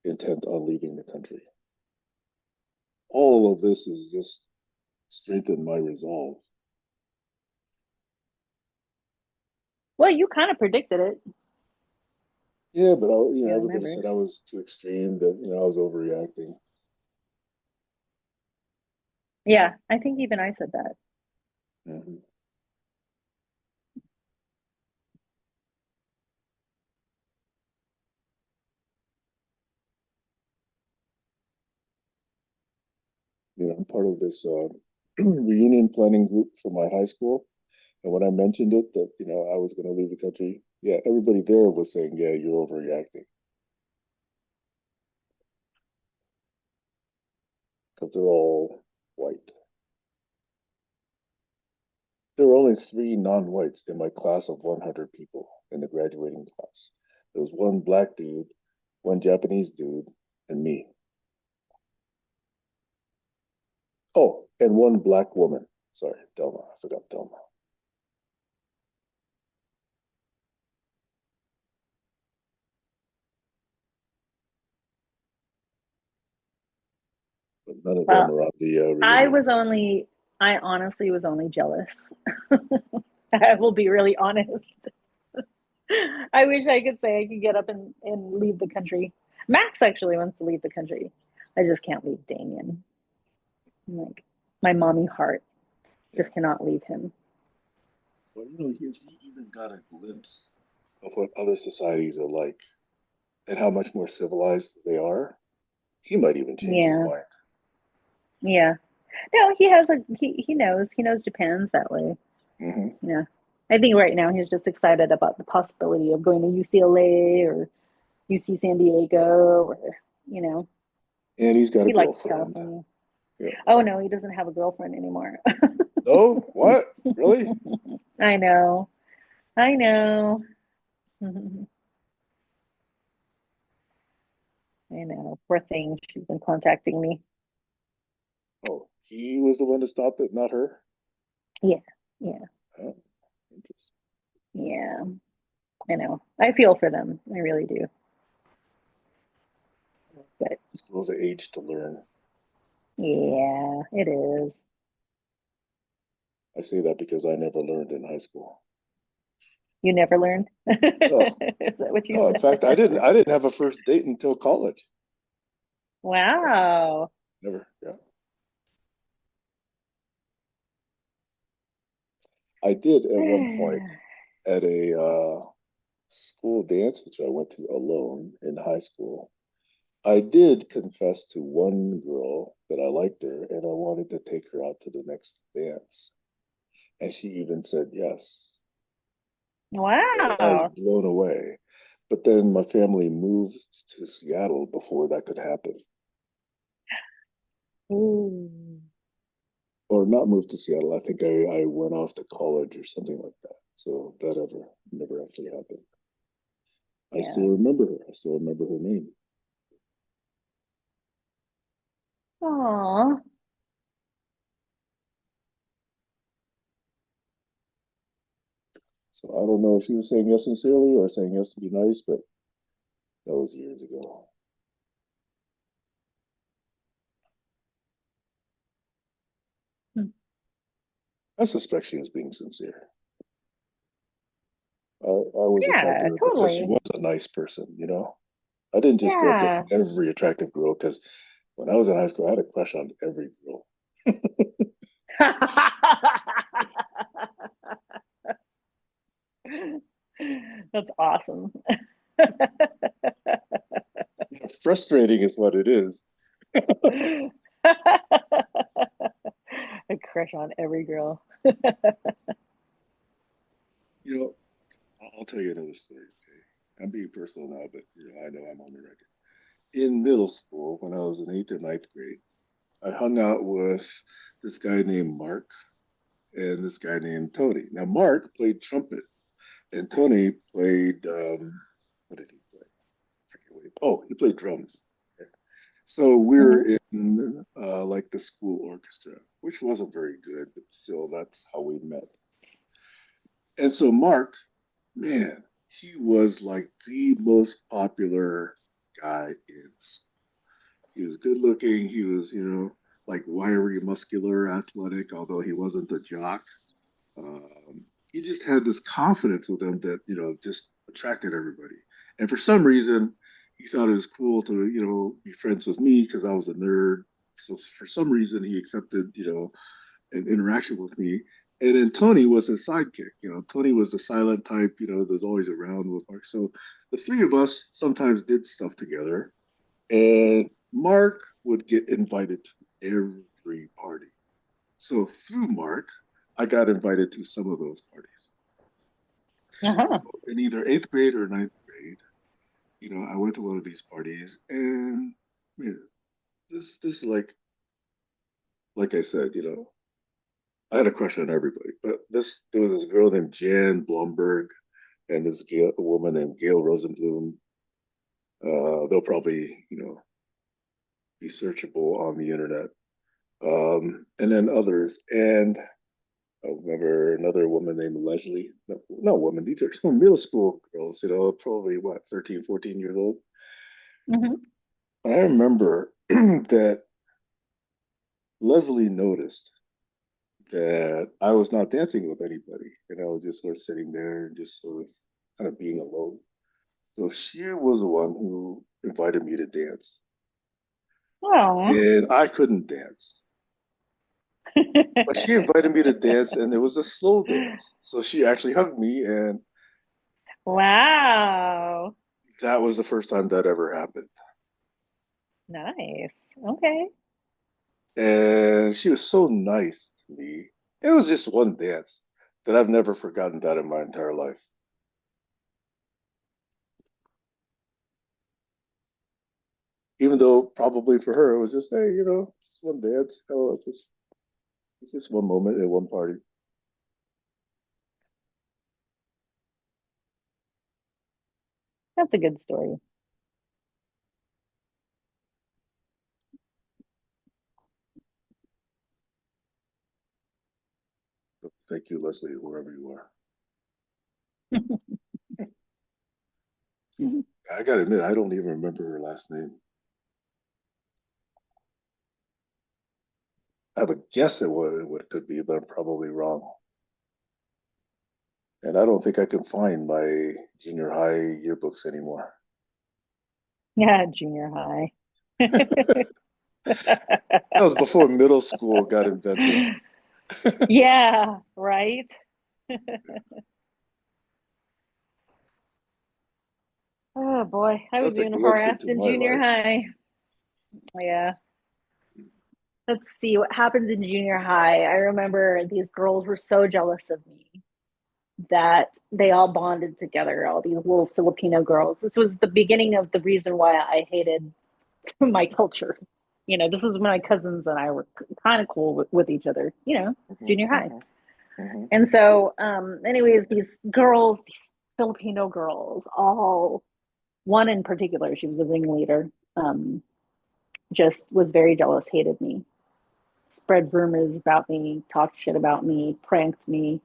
intent on leaving the country. All of this has just strengthened my resolve. Well, you kind of predicted it. Yeah, but I everybody remember. said I was too extreme, that I was overreacting. Yeah, I think even I said that. Mhm. I'm part of this reunion planning group for my high school, and when I mentioned it that I was going to leave the country, yeah, everybody there was saying, "Yeah, you're overreacting," because they're all white. There were only three non-whites in my class of 100 people in the graduating class. There was one black dude, one Japanese dude, and me. Oh, and one black woman. Sorry, Delma. I forgot Delma. But none of them Well, are on the I reunion. was only, I honestly was only jealous. I will be really honest. I wish I could say I could get up and leave the country. Max actually wants to leave the country. I just can't leave Damien. Like, my mommy heart Yeah. just cannot leave him. Well, he even got a glimpse of what other societies are like and how much more civilized they are. He might even change his Yeah, mind. yeah. No, he has he knows Japan's that way. Hmm. Yeah. I think right now he's just excited about the possibility of going to UCLA or UC San Diego or, you know, And he's got a he likes girlfriend. California. Yeah. Oh no, he doesn't have a girlfriend anymore. No? What? Really? I know. I know. I know. Poor thing. She's been contacting me. Oh, he was the one that stopped it, not her? Yeah. Yeah. Oh, interesting. Yeah. I know. I feel for them. I really do. But School's an age to learn. yeah, it is. I say that because I never learned in high school. You never learned? Is No, that what you no. In said? fact, I didn't have a first date until college. Never, Wow. never. Yeah, I did at one point at a school dance, which I went to alone in high school. I did confess to one girl that I liked her and I wanted to take her out to the next dance. And she even said yes. I was Wow. blown away. But then my family moved to Seattle before that could happen. Ooh. Or not moved to Seattle. I think I went off to college or something like that. So that never actually happened. I Yeah. still remember her. I still remember her name. Aw. So I don't know if she was saying yes sincerely or saying yes to be nice, but that was years ago. Hmm. I suspect she was being sincere. I was attracted Yeah, to her because she totally. was a nice person. I didn't just go up to Yeah. every attractive girl because when I was in high school, I had a crush on every girl. That's awesome. Frustrating is what it is. A crush on every girl. You know, I'll tell you another story. Okay, I'm being personal now, but I know I'm on the record. In middle school, when I was in eighth and ninth grade, I hung out with this guy named Mark and this guy named Tony. Now, Mark played trumpet, and Tony played what did he play? I forget what he. Oh, he played drums. Okay. So Hmm. we're in like the school orchestra, which wasn't very good, but still, that's how we met. And so Mark, man, he was like the most popular guy in school. He was good looking. He was, like wiry, muscular, athletic, although he wasn't a jock. He just had this confidence with him that, just attracted everybody. And for some reason, he thought it was cool to, be friends with me because I was a nerd. So for some reason, he accepted, an interaction with me. And then Tony was his sidekick. Tony was the silent type, that's always around with Mark. So the three of us sometimes did stuff together. And Mark would get invited to every party. So through Mark, I got invited to some of those parties. Uh-huh. So in either eighth grade or ninth grade, I went to one of these parties, and man, this like I said, I had a crush on everybody. But there was this girl named Jan Blomberg and this woman named Gail Rosenblum. They'll probably be searchable on the internet. and then others. And I remember another woman named Leslie. No, not woman, these are still middle school girls, probably what, 13, 14 years old. Hmm. And I remember that Leslie noticed that I was not dancing with anybody. And I was just sort of sitting there and just sort of kind of being alone. So she was the one who invited me to dance. Oh. And I couldn't dance. But she invited me to dance, and it was a slow dance. So she actually hugged me, and Wow. that was the first time that ever happened. Nice. Okay. And she was so nice to me. It was just one dance that I've never forgotten that in my entire life. Even though probably for her it was just, hey, it's one dance. Oh, it's just one moment at one party. That's a good story. So thank you, Leslie, wherever you are. I gotta admit, I don't even remember her last name. I have a guess at what it could be, but I'm probably wrong. And I don't think I can find my junior high yearbooks anymore. Yeah, junior high. That was before middle school got invented. Yeah, right. Oh boy, I was That's a being glimpse harassed into in my junior life. high. Yeah. Let's see what happens in junior high. I remember these girls were so jealous of me that they all bonded together, all these little Filipino girls. This was the beginning of the reason why I hated my culture. This is when my cousins and I were kind of cool with each other, Hmm. junior high. Hmm. Hmm. And so, anyways, these girls, these Filipino girls, all one in particular, she was a ringleader, just was very jealous, hated me, spread rumors about me, talked shit about me, pranked me,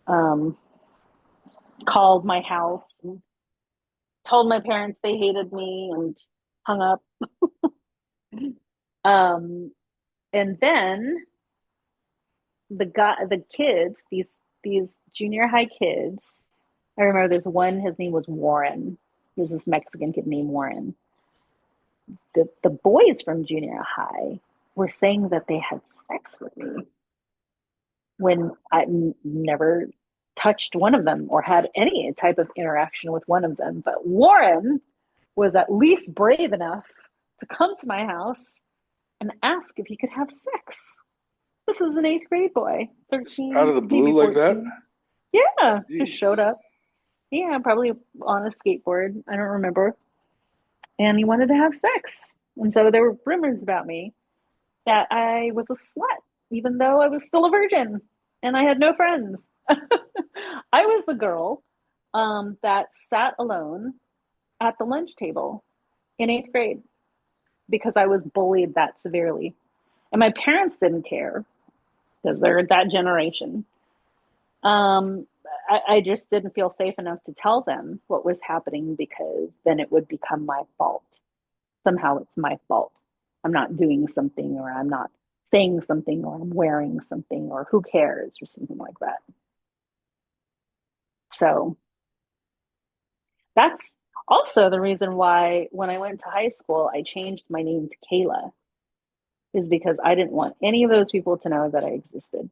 um, called my house, and told my parents they hated me, and hung up. Um, and then the kids, these junior high kids. I remember there's one. His name was Warren. He was this Mexican kid named Warren. The boys from junior high were saying that they had sex with me when never touched one of them or had any type of interaction with one of them. But Warren was at least brave enough to come to my house and ask if he could have sex. This is an eighth grade boy, Out 13, of the maybe blue like that? 14. Yeah, just showed Jeez. up. Yeah, probably on a skateboard. I don't remember. And he wanted to have sex. And so there were rumors about me that I was a slut, even though I was still a virgin and I had no friends. I was the girl that sat alone at the lunch table in eighth grade because I was bullied that severely. And my parents didn't care because they're that generation. Um, I just didn't feel safe enough to tell them what was happening because then it would become my fault. Somehow it's my fault. I'm not doing something, or I'm not saying something, or I'm wearing something, or who cares, or something like that. So that's also the reason why when I went to high school, I changed my name to Kayla, is because I didn't want any of those people to know that I existed.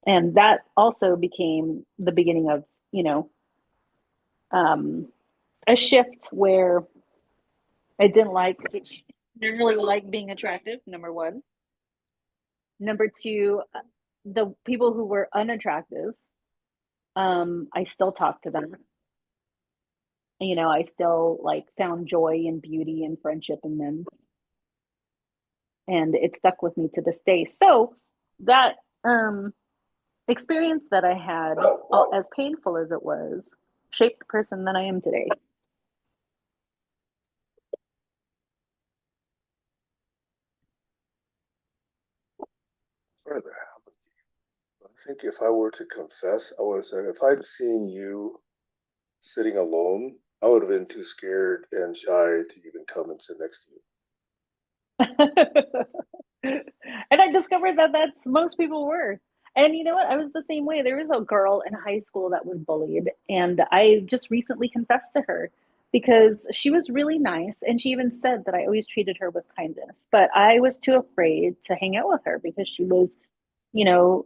And that also became the beginning of, you know, um, a shift where I didn't really like being attractive, number one. Number two, the people who were unattractive, I still talk to them. I still like found joy and beauty and friendship in them. And it stuck with me to this day. So that experience that I had, as painful as it was, shaped the person that I am today. rather have. I think if I were to confess, I would have said if I'd seen you sitting alone, I would have been too scared and shy to even come and sit next to you. And I discovered that that's most people were. And you know what? I was the same way. There was a girl in high school that was bullied, and I just recently confessed to her because she was really nice, and she even said that I always treated her with kindness. But I was too afraid to hang out with her because she was, you know,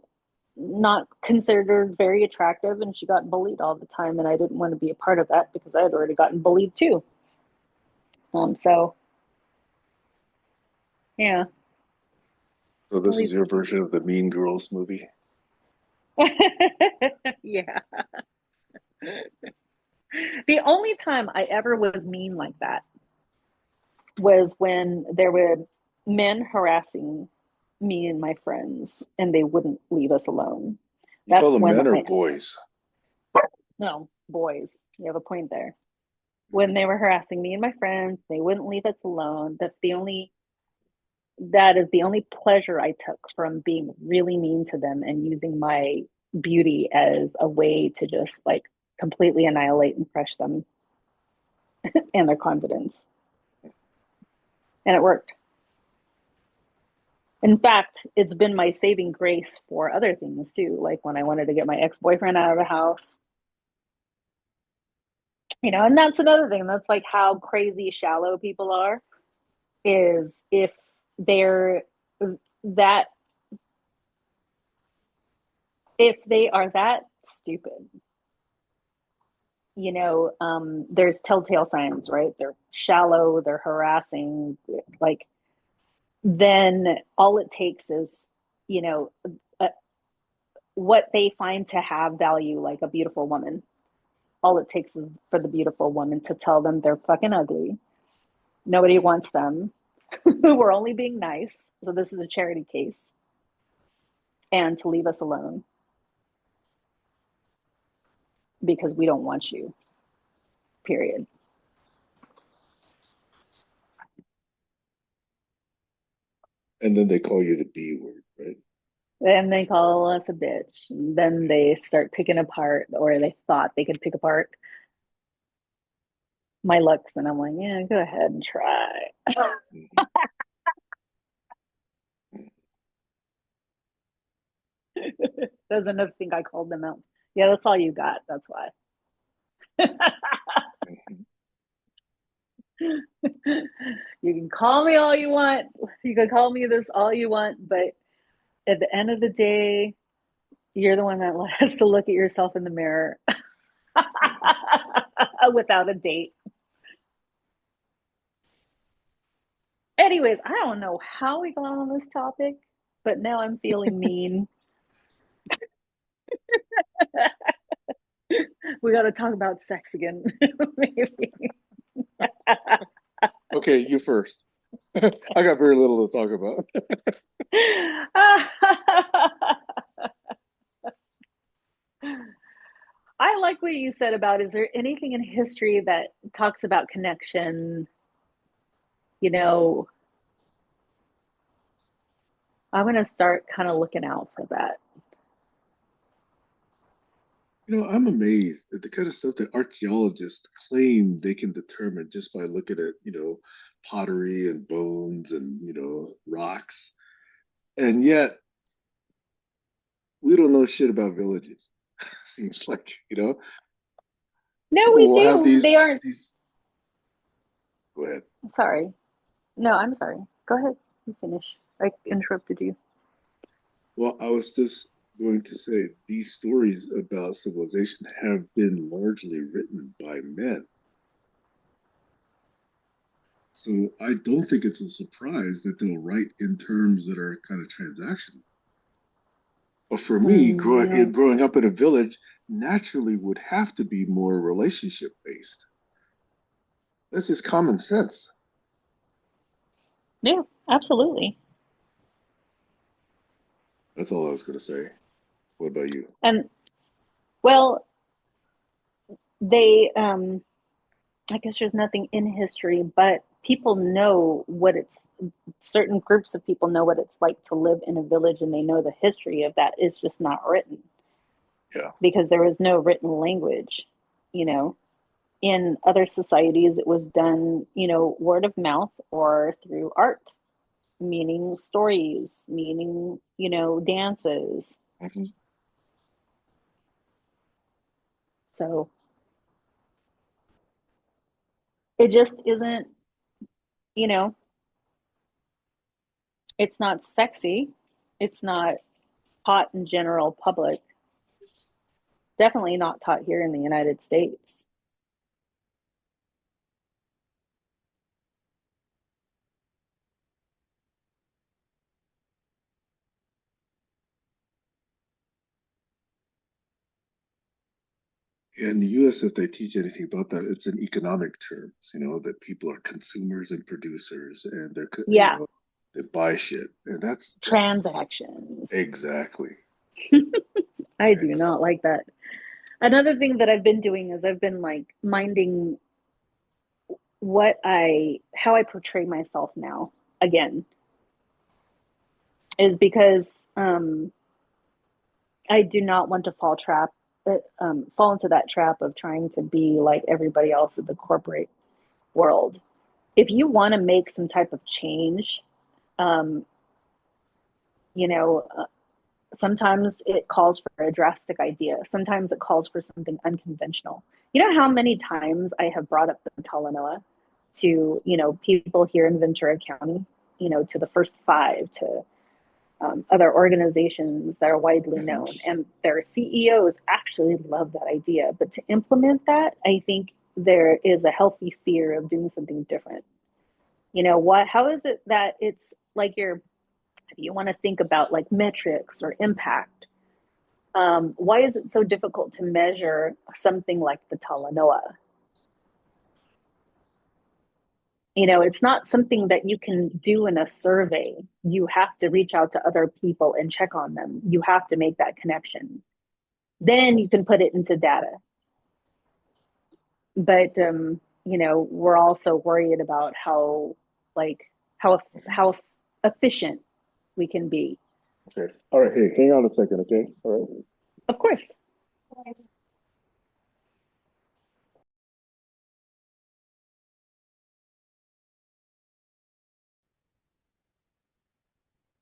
not considered very attractive, and she got bullied all the time, and I didn't want to be a part of that because I had already gotten bullied too. So yeah, So at this is least your version of the Mean Girls movie. yeah. The only time I ever was mean like that was when there were men harassing me and my friends and they wouldn't leave us alone. You call That's them when men or I, boys? no, boys, you have a point there. When they were harassing me and my friends, they wouldn't leave us alone. That is the only pleasure I took from being really mean to them and using my beauty as a way to just like completely annihilate and crush them and their confidence. And it worked. In fact, it's been my saving grace for other things too. Like when I wanted to get my ex boyfriend out of the house, and that's another thing. That's like how crazy shallow people are, is if they're that, if they are that stupid, there's telltale signs, right? They're shallow, they're harassing, like, then all it takes is, you know, uh, what they find to have value, like a beautiful woman. All it takes is for the beautiful woman to tell them they're fucking ugly. Nobody wants them. We're only being nice. So this is a charity case. And to leave us alone because we don't want you, period. And then they call you the B word, right? And they call us a bitch. And then they start picking apart, or they thought they could pick apart my looks. And I'm like, yeah, go ahead and try. Mhm. Doesn't think I called them out. Yeah, that's all you got. That's why. Mhm. You can call me all you want. You can call me this all you want, but at the end of the day, you're the one that has to look at yourself in the mirror without a date. Anyways, I don't know how we got on this topic, but now I'm feeling mean. We got to talk about sex again, maybe. Okay, you first. I got very little to talk about. I like what you said about, is there anything in history that talks about connection? You know, I'm going to start kind of looking out for that. I'm amazed at the kind of stuff that archaeologists claim they can determine just by looking at, pottery and bones and, rocks. And yet we don't know shit about villages. Seems like, No, we we'll have do. They aren't. these, go ahead. Sorry. No, I'm sorry. Go ahead. You finish. I interrupted you. Well, I was just going to say these stories about civilization have been largely written by men. So I don't think it's a surprise that they'll write in terms that are kind of transactional. But for me, No. growing up in a village naturally would have to be more relationship based. That's just common sense. Yeah, absolutely. That's all I was going to say. What about you? And well, they I guess there's nothing in history, but people know what it's certain groups of people know what it's like to live in a village, and they know the history of that is just not written Yeah. because there is no written language. You know, in other societies, it was done, word of mouth or through art, meaning stories, meaning, dances. Mhm. So it just isn't, you know, it's not sexy. It's not taught in general public. Definitely not taught here in the United States. In the US, if they teach anything about that, it's in economic terms, that people are consumers and producers and Yeah, they buy shit. And that's just transactions. exactly. I do Ex- not like that. Another thing that I've been doing is I've been like minding how I portray myself now again, is because um I do not want to fall into that trap of trying to be like everybody else in the corporate world. If you want to make some type of change, um, you know, uh, sometimes it calls for a drastic idea. Sometimes it calls for something unconventional. You know how many times I have brought up the Talanoa to, people here in Ventura County, to the first five, to other organizations that are widely Mhm. known, and their CEOs actually love that idea. But to implement that, I think there is a healthy fear of doing something different. How is it that it's like if you want to think about like metrics or impact, why is it so difficult to measure something like the Talanoa? It's not something that you can do in a survey. You have to reach out to other people and check on them. You have to make that connection. Then you can put it into data. But we're also worried about like how efficient we can be. Okay. All right. Hey, hang on a second. Okay. All right. Of course.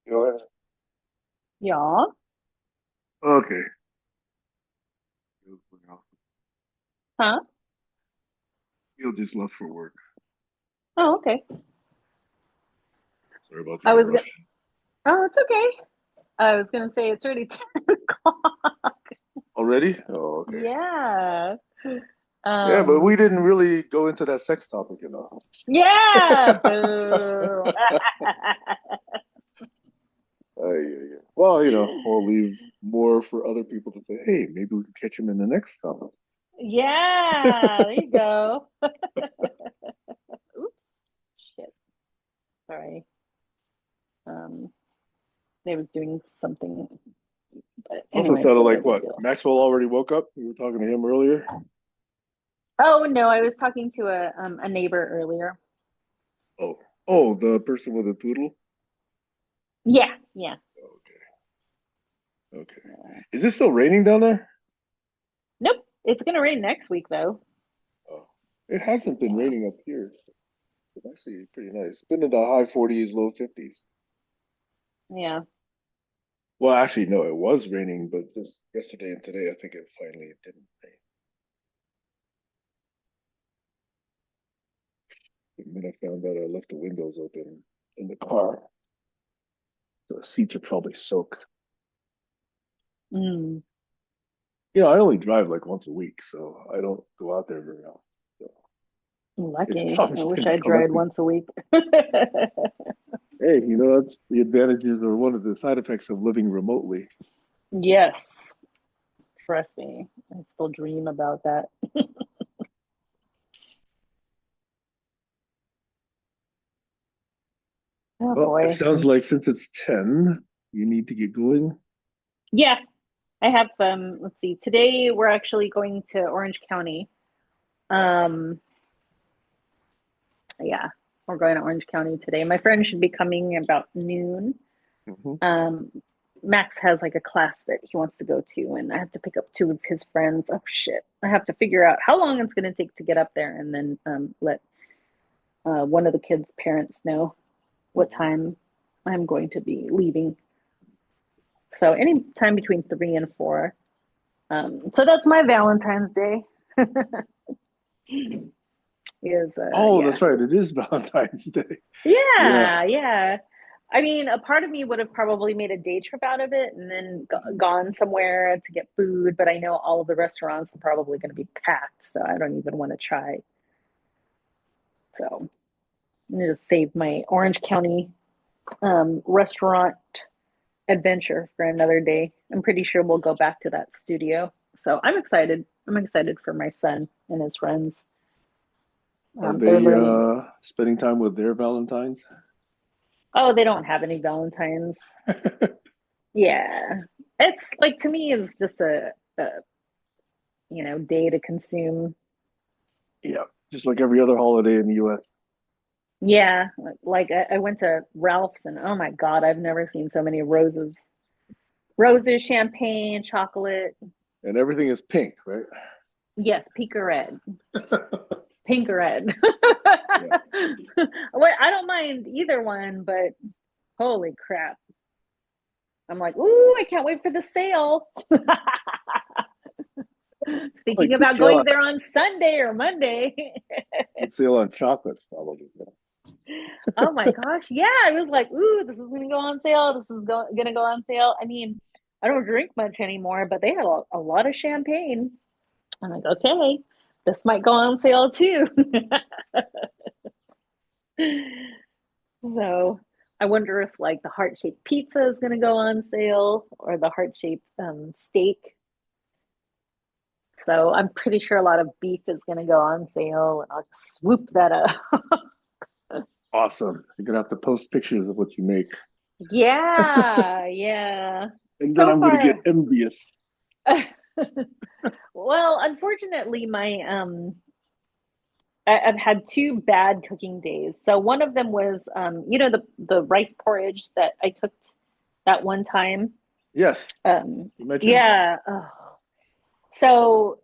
Go ahead. Yeah. Okay. Huh? You'll just left for work. Oh, okay. Sorry about the I was gonna. interruption. Oh, it's okay. I was gonna say it's already 10 o'clock. Already? Oh, okay. Yeah. Yeah, but we Um. didn't really go into that sex topic enough. Yeah. Boo. Yeah. Well, we'll leave more for other people to say, hey, maybe we can catch him in the next topic. Yeah. There you go. Oops. Shit. Sorry. Um. They was doing something, but Also anyway, sounded no like big what? deal. Maxwell already woke up? We were talking to him earlier? Oh no, I was talking to a neighbor earlier. Oh, oh, the person with the poodle? Yeah. Yeah. Okay, okay. Yeah. Is it still raining down there? Nope. It's gonna rain next week though. Oh, it hasn't been Yeah. raining up here. So it's actually pretty nice. It's been in the high 40s, low 50s. Yeah. Well, actually, no, it was raining, but just yesterday and today, I think it finally didn't rain. And then I found out I left the windows open in the car. The seats are probably soaked. Mm. I only drive like once a week, so I don't go out there very often. So it's Lucky. probably I wish been I dried collecting. once a week. Hey, that's the advantages or one of the side effects of living remotely. Yes. Trust me. I still dream about that. Oh Well, it boy. sounds like since it's 10, you need to get going. Yeah. I have let's see. Today we're actually going to Orange County. Um yeah. We're going to Orange County today. My friend should be coming about noon. Hmm. Um, Max has like a class that he wants to go to, and I have to pick up two of his friends. Oh shit! I have to figure out how long it's going to take to get up there, and then let one of the kids' parents know what Hmm. time I'm going to be leaving. So any time between 3 and 4. So that's my Valentine's Day. Is Oh, yeah, that's right. It is Valentine's Day. Yeah. yeah. I mean, a part of me would have probably made a day trip out of it and then Mhm. gone somewhere to get food, but I know all of the restaurants are probably going to be packed, so I don't even want to try. So I'm gonna just save my Orange County restaurant adventure for another day. I'm pretty sure we'll go back to that studio. So I'm excited. I'm excited for my son and his friends. Are They're they learning. spending time with their Valentines? Oh, they don't have any Valentines. Yeah, it's like to me, it's just a day to consume. Yeah, just like every other holiday in the US. Yeah, like I went to Ralph's and oh my God, I've never seen so many roses. Roses, champagne, chocolate. And everything is pink, right? Yes, pink or red. Pink or red. Yeah. Well, I don't mind either one, but holy crap. I'm like, ooh, I can't wait for the sale. Like Thinking good about sale going there on Sunday or Monday. good sale on chocolates probably. Oh my gosh. Yeah. I was like, ooh, this is going to go on sale. This is going to go on sale. I mean, I don't drink much anymore, but they had a lot of champagne. I'm like, okay, this might go on sale too. So I wonder if like the heart-shaped pizza is going to go on sale or the heart-shaped steak. So I'm pretty sure a lot of beef is going to go on sale, and I'll just swoop that up. Awesome. You're gonna have to post pictures of what you make. Yeah, yeah. And then So I'm gonna get far, envious. well, unfortunately, I've had two bad cooking days. So one of them was, the rice porridge that I cooked that one time. Yes, you mentioned. Yeah. Oh. So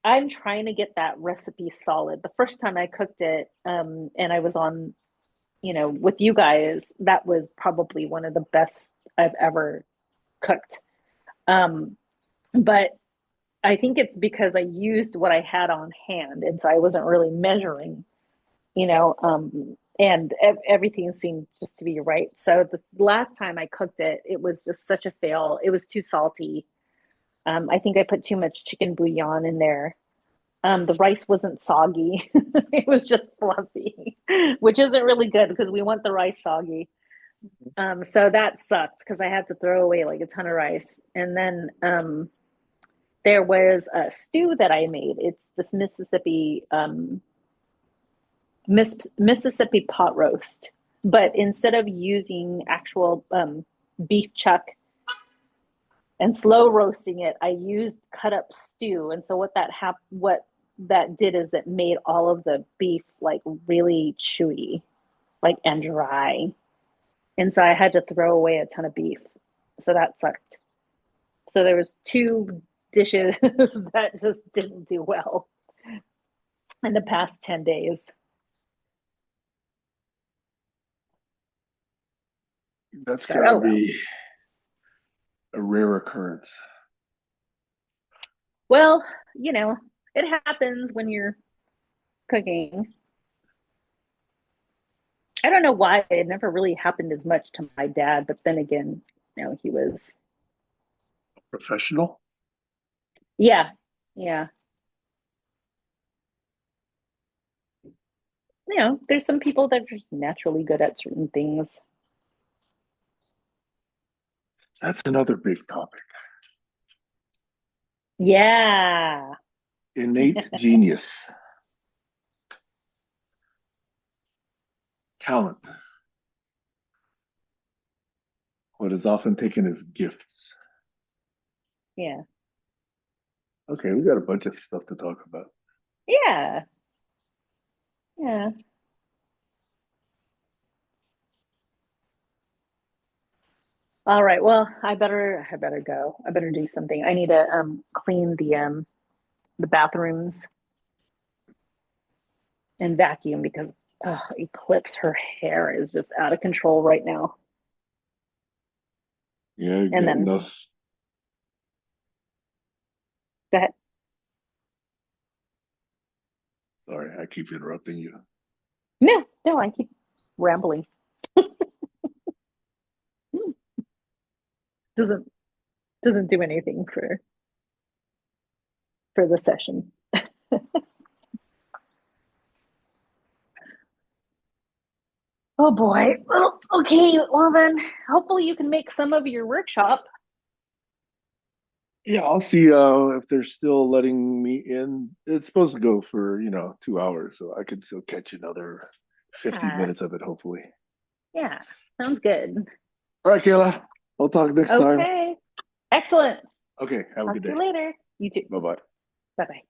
I'm trying to get that recipe solid. The first time I cooked it, and I was on, with you guys, that was probably one of the best I've ever cooked. Um, but I think it's because I used what I had on hand, and so I wasn't really measuring, and everything seemed just to be right. So the last time I cooked it, it was just such a fail. It was too salty. I think I put too much chicken bouillon in there. The rice wasn't soggy. It was just fluffy, which isn't really good because we want the rice soggy. So that sucked because I had to throw away like a ton of rice. And then there was a stew that I made. It's this Mississippi pot roast, but instead of using actual beef chuck and slow roasting it, I used cut up stew. And so what that did is it made all of the beef like really chewy, like and dry. And so I had to throw away a ton of beef. So that sucked. So there was two dishes that just didn't do well in the past 10 days. That's But gotta oh well. be a rare occurrence. Well, it happens when you're cooking. I don't know why it never really happened as much to my dad, but then again, he was, Professional? yeah, yeah. There's some people that are just naturally good at certain things. That's another big topic. Yeah. Innate genius, talent, what is often taken as gifts. Yeah. Okay, we got a bunch of stuff to talk about. Yeah. Yeah. All right. Well, I better go. I better do something. I need to clean the bathrooms and vacuum because Eclipse, her hair is just out of control right now. Yeah, you And got then enough. that Sorry, I keep interrupting you. no, I keep rambling. Doesn't doesn't do anything for the session. Oh boy. Well, okay. Well then, hopefully you can make some of your workshop. Yeah, I'll see if they're still letting me in. It's supposed to go for, 2 hours, so I could still catch another 50 Yeah, minutes of it, hopefully. yeah. Sounds good. All right, Kayla. We'll talk next time. Okay. Excellent. Okay, have a Talk good to you day. later. You too. Bye bye. Bye bye.